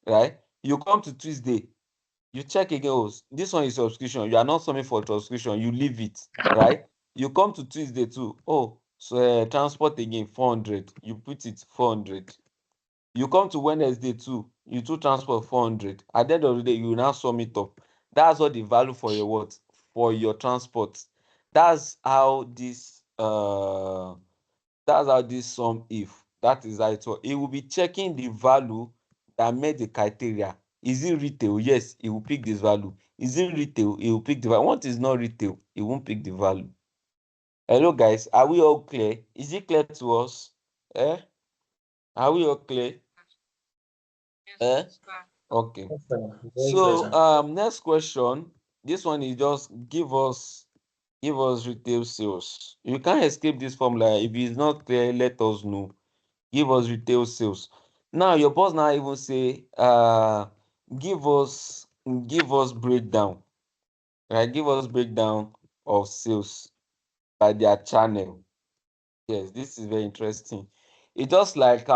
right? You come to Tuesday, you check again. Oh, this one is subscription. You are not summing for subscription. You leave it, right? You come to Tuesday too. Oh, so transport again 400. You put it 400. You come to Wednesday too. You do transport 400. At the end of the day, you now sum it up. That's what the value for your what? For your transport. That's how this sum if that is how it works. It will be checking the value that met the criteria. Is it retail? Yes, it will pick this value. Is it retail? It will pick the value. Once it's not retail, it won't pick the value. Hello guys, are we all clear? Is it clear to us? Eh? Are we all clear? Eh? Okay. Yes, sir. Very clear, So sir. next question. This one is just give us retail sales. You can't escape this formula. If it's not clear, let us know. Give us retail sales. Now your boss now even say give us breakdown, right? Give us breakdown of sales by their channel. Yes, this is very interesting. It's just like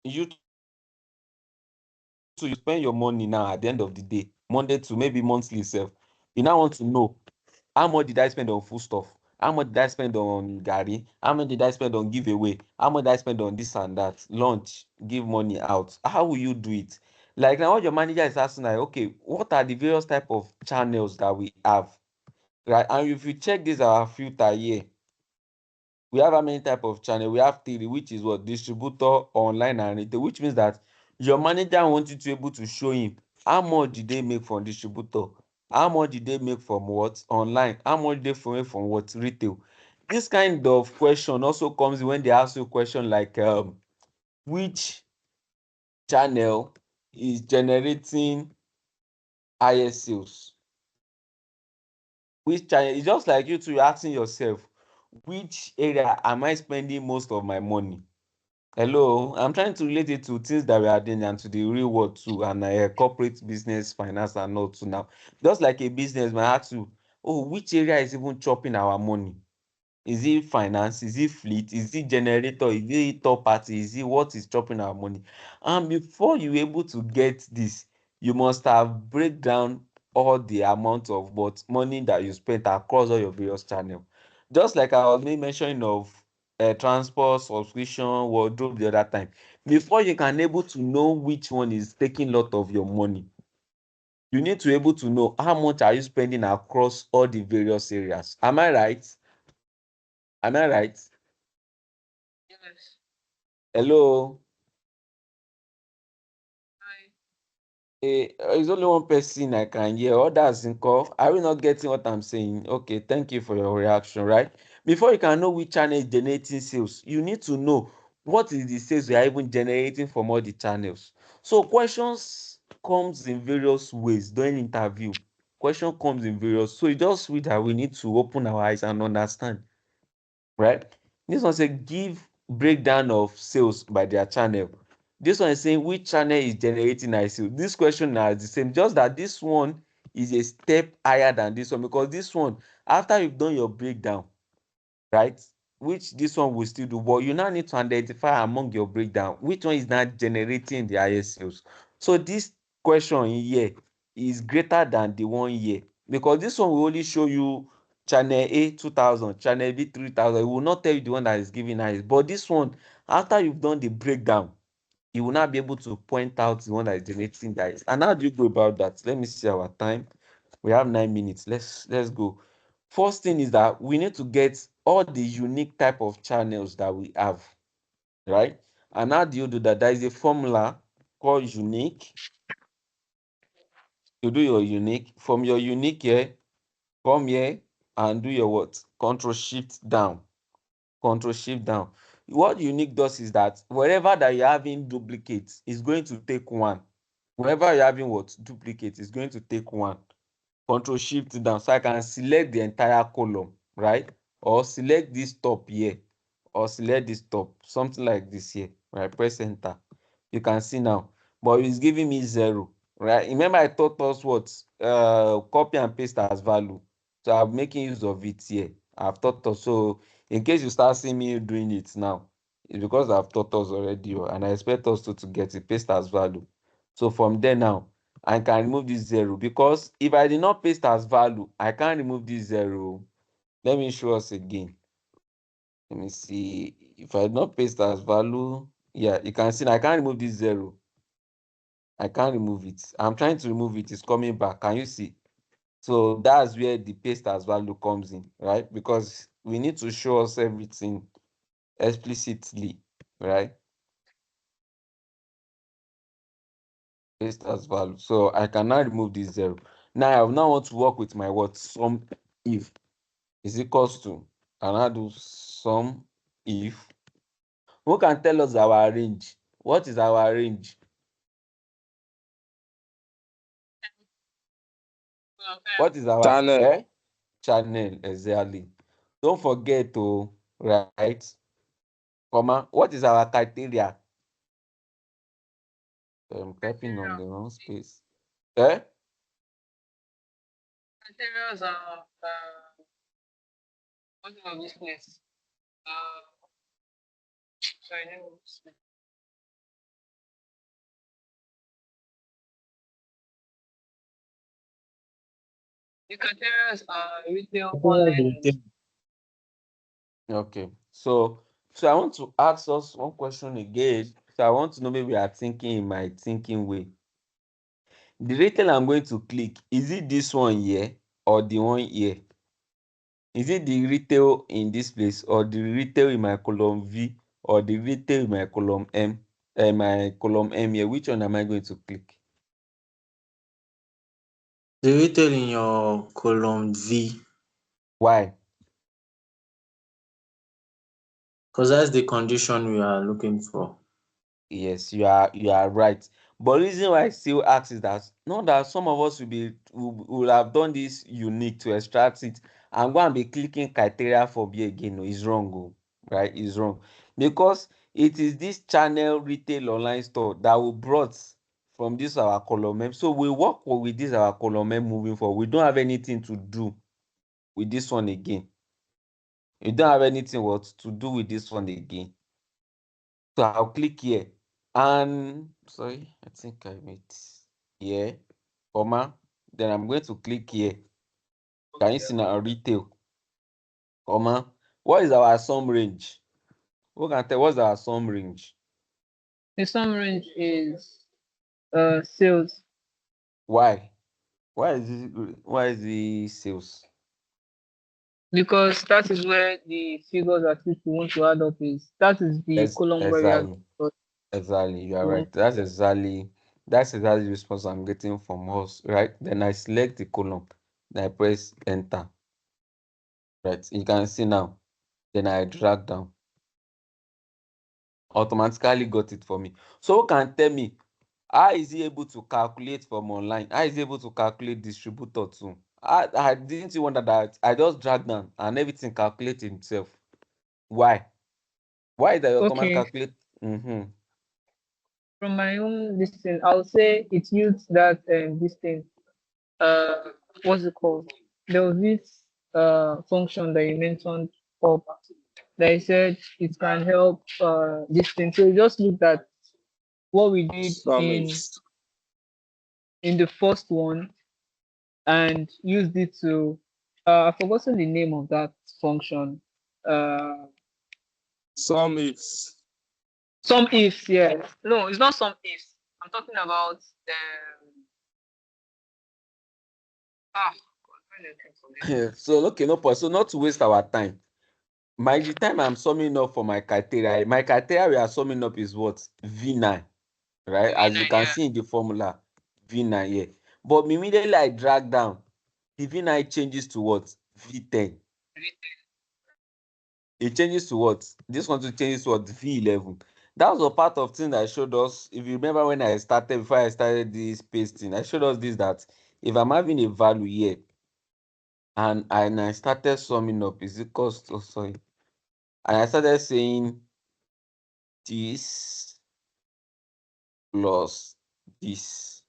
you too, you spend your money now at the end of the day, Monday to maybe monthly self. You now want to know how much did I spend on foodstuff? How much did I spend on garri? How much did I spend on giveaway? How much did I spend on this and that? Lunch, give money out. How will you do it? Like now what your manager is asking, like, okay, what are the various type of channels that we have? Right? And if you check this our filter here, we have how many type of channel? We have three, which is what? Distributor, online, and retail, which means that your manager wants you to be able to show him how much did they make from distributor, how much did they make from what? Online, how much they make from what? Retail. This kind of question also comes when they ask you a question like which channel is generating highest sales? Which channel? It's just like you two asking yourself, which area am I spending most of my money? Hello, I'm trying to relate it to things that we are doing and to the real world too, and corporate business, finance, and all too now. Just like a business might ask you, oh, which area is even chopping our money? Is it finance? Is it fleet? Is it generator? Is it third party? Is it what is chopping our money? And before you able to get this, you must have break down all the amount of what money that you spent across all your various channels. Just like I was mentioning of transport, subscription, wardrobe the other time. Before you can able to know which one is taking lot of your money, you need to able to know how much are you spending across all the various areas. Am I right? Am I right? Yes. Hello. Hi. It's only one person I can hear. Others in call. Are we not getting what I'm saying? Okay, thank you for your reaction, right? Before you can know which channel is generating sales, you need to know what is the sales we are even generating from all the channels. So questions comes in various ways during interview. Question comes in various. So it just we that we need to open our eyes and understand, right? This one say give breakdown of sales by their channel. This one is saying which channel is generating high sales. This question is the same, just that this one is a step higher than this one, because this one, after you've done your breakdown, right, which this one will still do, but you now need to identify among your breakdown which one is not generating the highest sales. So this question here is greater than the one here, because this one will only show you channel A 2000, channel B 3000. It will not tell you the one that is giving highest, but this one, after you've done the breakdown, you will not be able to point out the one that is generating the highest. And how do you go about that? Let me see our time. We have 9 minutes. Let's go. First thing is that we need to get all the unique type of channels that we have, right? And how do you do that? There is a formula called unique. You do your unique. From your unique here, come here and do your what? Control shift down. Control shift down. What unique does is that wherever that you're having duplicates, is going to take one. Wherever you're having what? Duplicate is going to take one. Control Shift down, so I can select the entire column, right? Or select this top here, or select this top, something like this here, right? Press enter. You can see now, but it's giving me 0, right? Remember I taught us what copy and paste as value, so I'm making use of it here. I've taught us, so in case you start seeing me doing it now, it's because I've taught us already, and I expect us to get it paste as value. So from there now, I can remove this 0, because if I did not paste as value, I can't remove this 0. Let me show us again. Let me see. If I did not paste as value, yeah, you can see I can't remove this 0. I can't remove it. I'm trying to remove it. It's coming back. Can you see? So that's where the paste as value comes in, right? Because we need to show us everything explicitly, right? Paste as value. So I cannot remove this 0. Now I now want to work with my what? Sum if is equals to, and I do sum if. Who can tell us our range? What is our range? What is our Channel. channel exactly? Don't forget to write comma. What is our criteria? I'm typing on the wrong space. Criteria are what of this place? Sorry, let me see. The criteria are retail online. Okay. So I want to ask us one question again. So I want to know, maybe we are thinking in my thinking way. The retail I'm going to click, is it this one here or the one here? Is it the retail in this place, or the retail in my column V, or the retail in my column M? My column M here. Which one am I going to click? The retail in your column V, Why? because that's the condition we are looking for. Yes, you are right. But reason why I still ask is that not that some of us will have done this unique to extract it and go and be clicking criteria for B again. No, it's wrong, oh, right? It's wrong, because it is this channel retail online store that we brought from this our column M. So we work with this our column M moving forward. We don't have anything to do with this one again. We don't have anything what to do with this one again. So I'll click here, and sorry, I think I made here, comma. Then I'm going to click here. Can you see now retail, comma? What is our sum range? Who can tell what's our sum range? The sum range is sales, Why? Why is the sales? because that is where the figures at which we want to add up is. That is the Yes, column where we are. exactly. You are We want right. That's exactly the response I'm getting from us, right? Then I select the column. Then I press enter. Right. You can see now. Then I drag down. Automatically got it for me. So who can tell me how is he able to calculate from online? How is he able to calculate distributor too? I didn't you wonder that I just drag down and everything calculate himself. Why? Why is that automatic Okay, calculate? Mm-hmm. from my own listing, I'll say it used that this thing. What's it called? There was this function that you mentioned up that you said it can help this thing. So you just looked at what we did Summits. in the first one and used it to I've forgotten the name of that function. Uh Summits. some ifs, yeah. No, it's not some ifs. I'm talking about ah God, why did I forget? So okay, no point. So not to waste our time. The time I'm summing up for my criteria we are summing up is what? V9, right? As you V9, can yeah. see in the formula, V9 here. But immediately I drag down, the V9 changes to what? V10. It changes to what? This one to changes to what? V11. That was a part of thing that I showed us. If you remember when I started, before I started this pasting, I showed us this, that if I'm having a value here and I started summing up, is equals to, sorry, and I started saying this plus this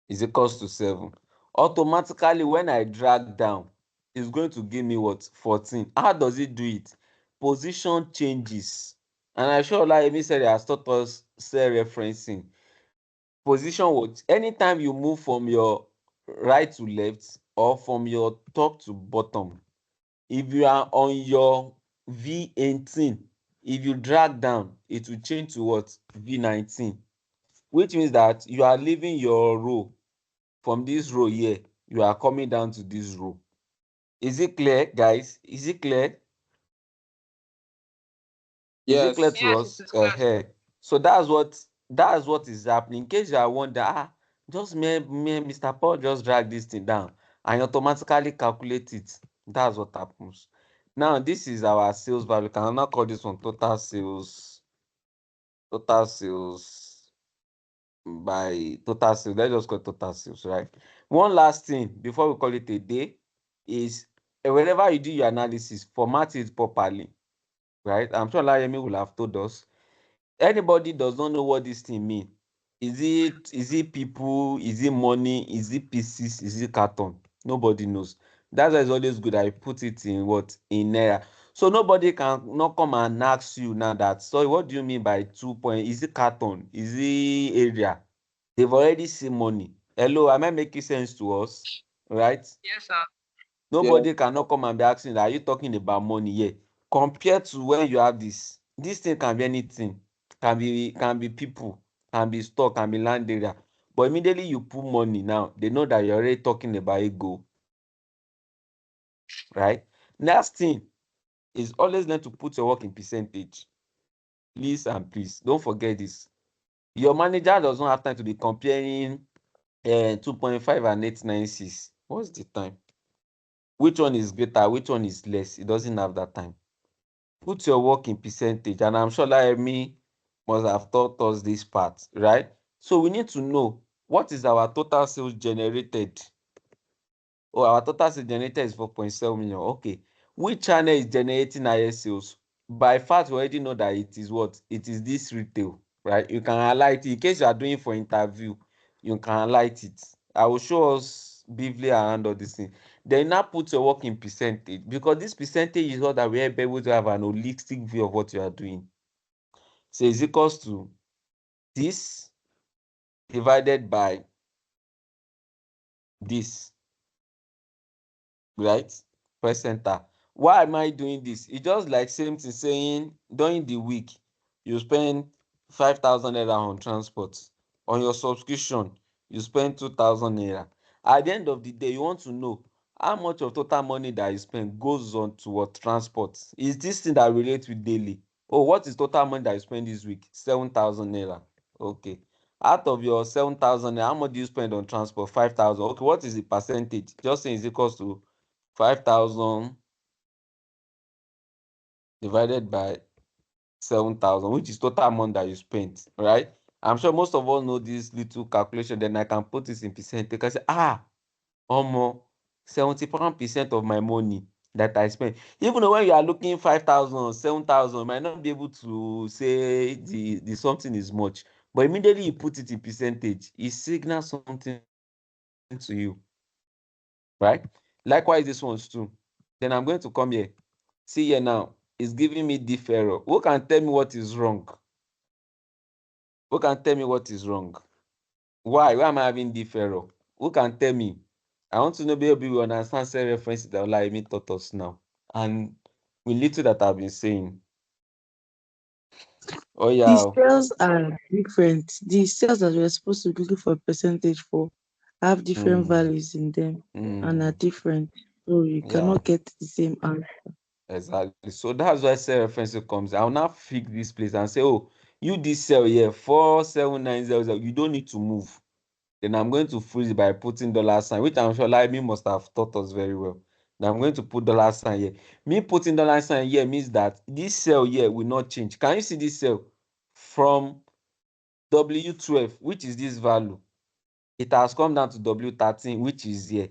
is equals to 7. Automatically, when I drag down, it's going to give me what? 14. How does it do it? Position changes. And I'm sure like Amy said, it has taught us cell referencing. Position what? Anytime you move from your right to left or from your top to bottom, if you are on your V18, if you drag down, it will change to what? V19, which means that you are leaving your row from this row here, you are coming down to this row. Is it clear, guys? Is it clear? Is it clear Yes. to us? So that's what is happening. In case you are wondering, just me, Mr. Paul just drag this thing down and automatically calculate it. That's what happens. Now, this is our sales value. We can now call this one total sales. Total sales by total sales. Let's just call it total sales, right? One last thing before we call it a day is whenever you do your analysis, format it properly, right? I'm sure Layemi will have told us. Anybody does not know what this thing mean. Is it people? Is it money? Is it pieces? Is it carton? Nobody knows. That's why it's always good I put it in what? In naira. So nobody can not come and ask you now that, sorry, what do you mean by 2 point? Is it carton? Is it area? They've already seen money. Hello, am I making sense to us? Right? Yes, sir. Yeah. Nobody cannot come and be asking, are you talking about money here? Compared to when you have this thing can be anything, can be people, can be stock, can be land area. But immediately you put money now, they know that you're already talking about ego, right? Next thing is always learn to put your work in percentage. Please and please, don't forget this. Your manager does not have time to be comparing 2.5 and 896. What's the time? Which one is greater? Which one is less? It doesn't have that time. Put your work in percentage, and I'm sure like me must have taught us this part, right? So we need to know what is our total sales generated. Oh, our total sales generated is 4.7 million. Okay. Which channel is generating higher sales? By fact, we already know that it is what? It is this retail, right? You can highlight it. In case you are doing for interview, you can highlight it. I will show us briefly around all this thing. Then now put your work in percentage, because this percentage is what that we are able to have an holistic view of what you are doing. So it's equals to this divided by this, right? Press enter. Why am I doing this? It's just like same thing saying during the week you spend 5,000 naira on transport. On your subscription, you spend 2,000 naira. At the end of the day, you want to know how much of total money that you spend goes on to what? Transport. Is this thing that relates with daily? Oh, what is total money that you spend this week? 7,000 naira. Okay. Out of your 7,000 naira, how much do you spend on transport? 5,000. Okay, what is the percentage? Just say it's equals to 5,000 divided by 7,000, which is total amount that you spent, right? I'm sure most of us know this little calculation. Then I can put this in percent. I can say, almost 71% of my money that I spent. Even though when you are looking 5,000, 7,000, you might not be able to say the something is much. But immediately you put it in percentage, it signals something to you, right? Likewise, this one's too. Then I'm going to come here. See here now, it's giving me diff error. Who can tell me what is wrong? Who can tell me what is wrong? Why? Why am I having diff error? Who can tell me? I want to know maybe we understand cell references that like me taught us now. And with little that I've been saying. Oh The yeah. cells are different. The cells that we're supposed to be looking for a percentage for have different Mm, values in them and are mm, different. So you yeah, cannot get the same answer. exactly. So that's why cell reference comes. I'll now fix this place and say, oh, you this cell here, 47900, you don't need to move. Then I'm going to freeze by putting dollar sign, which I'm sure like me must have taught us very well. Now I'm going to put dollar sign here. Me putting dollar sign here means that this cell here will not change. Can you see this cell from W12, which is this value? it has come down to W13, which is here.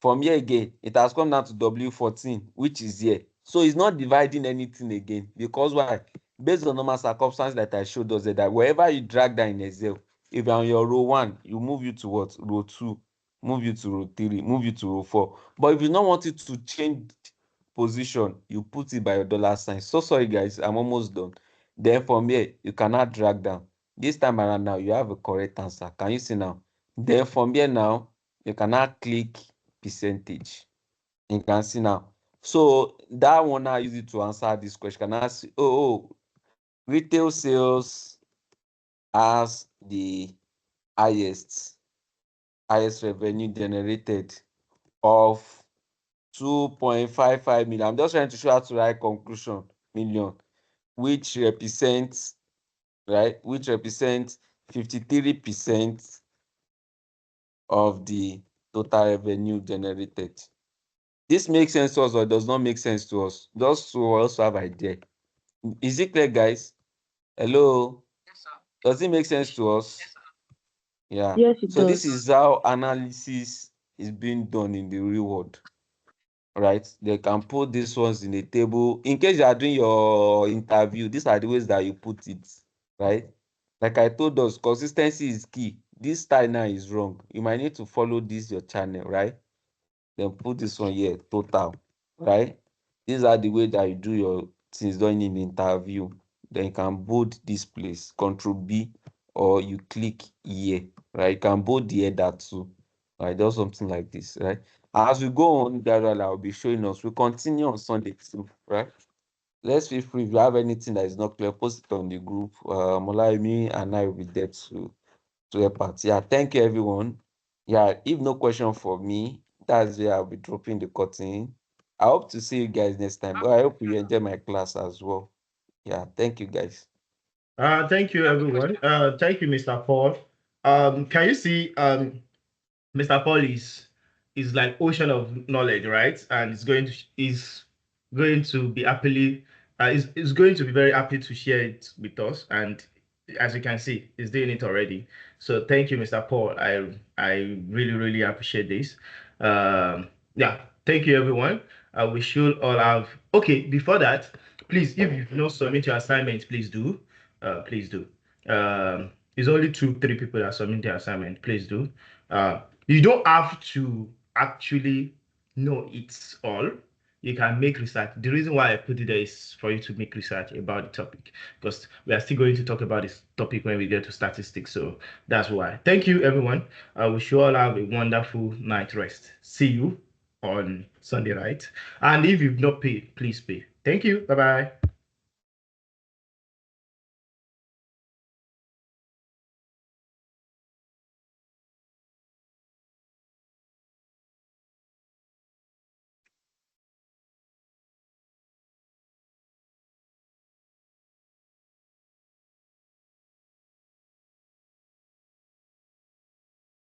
From here again, it has come down to W14, which is here. So it's not dividing anything again. Because why? Based on normal circumstances that I showed us that wherever you drag that in Excel, if you're on your row 1, you move you to what? Row 2, move you to row 3, move you to row 4. But if you don't want it to change position, you put it by your dollar sign. So sorry guys, I'm almost done. Then from here, you cannot drag down. This time around now, you have a correct answer. Can you see now? Then from here now, you cannot click percentage. You can see now. So that one I use it to answer this question. Can I see, retail sales has the highest revenue generated of 2.55 million. I'm just trying to show how to write conclusion million, which represents 53% of the total revenue generated. This makes sense to us or does not make sense to us? Just to also have idea. Is it clear, guys? Hello? Does it make sense to us? Yeah. Yes, it So this does. is how analysis is being done in the real world, right? They can put these ones in a table. In case you are doing your interview, these are the ways that you put it, right? Like I told us, consistency is key. This style now is wrong. You might need to follow this your channel, right? Then put this one here, total, right? These are the way that you do your things done in interview. Then you can bold this place, Control B, or you click here, right? You can bold the header too, right? Do something like this, right? As we go on gradually, I'll be showing us. We continue on Sunday too, right? Let's feel free if you have anything that is not clear, post it on the group. Molayemi and I will be there to help out. Yeah, thank you everyone. Yeah, if no question for me, that's where I'll be dropping the curtain. I hope to see you guys next time. But I hope you enjoy my class as well. Yeah, thank you guys. Thank you, everyone. Thank you, Mr. Paul. Can you see Mr. Paul is like ocean of knowledge, right? And is going to be happily is going to be very happy to share it with us. And as you can see, he's doing it already. So thank you, Mr. Paul. I really really appreciate this. Yeah, thank you, everyone. We should all have. Okay, before that, please, if you've not submit your assignment, please do. Please do. It's only 3 people that submit their assignment. Please do. You don't have to actually know it's all. You can make research. The reason why I put it there is for you to make research about the topic, because we are still going to talk about this topic when we get to statistics. So that's why. Thank you, everyone. I wish you all have a wonderful night rest. See you on Sunday, right? And if you've not paid, please pay. Thank you. Bye bye.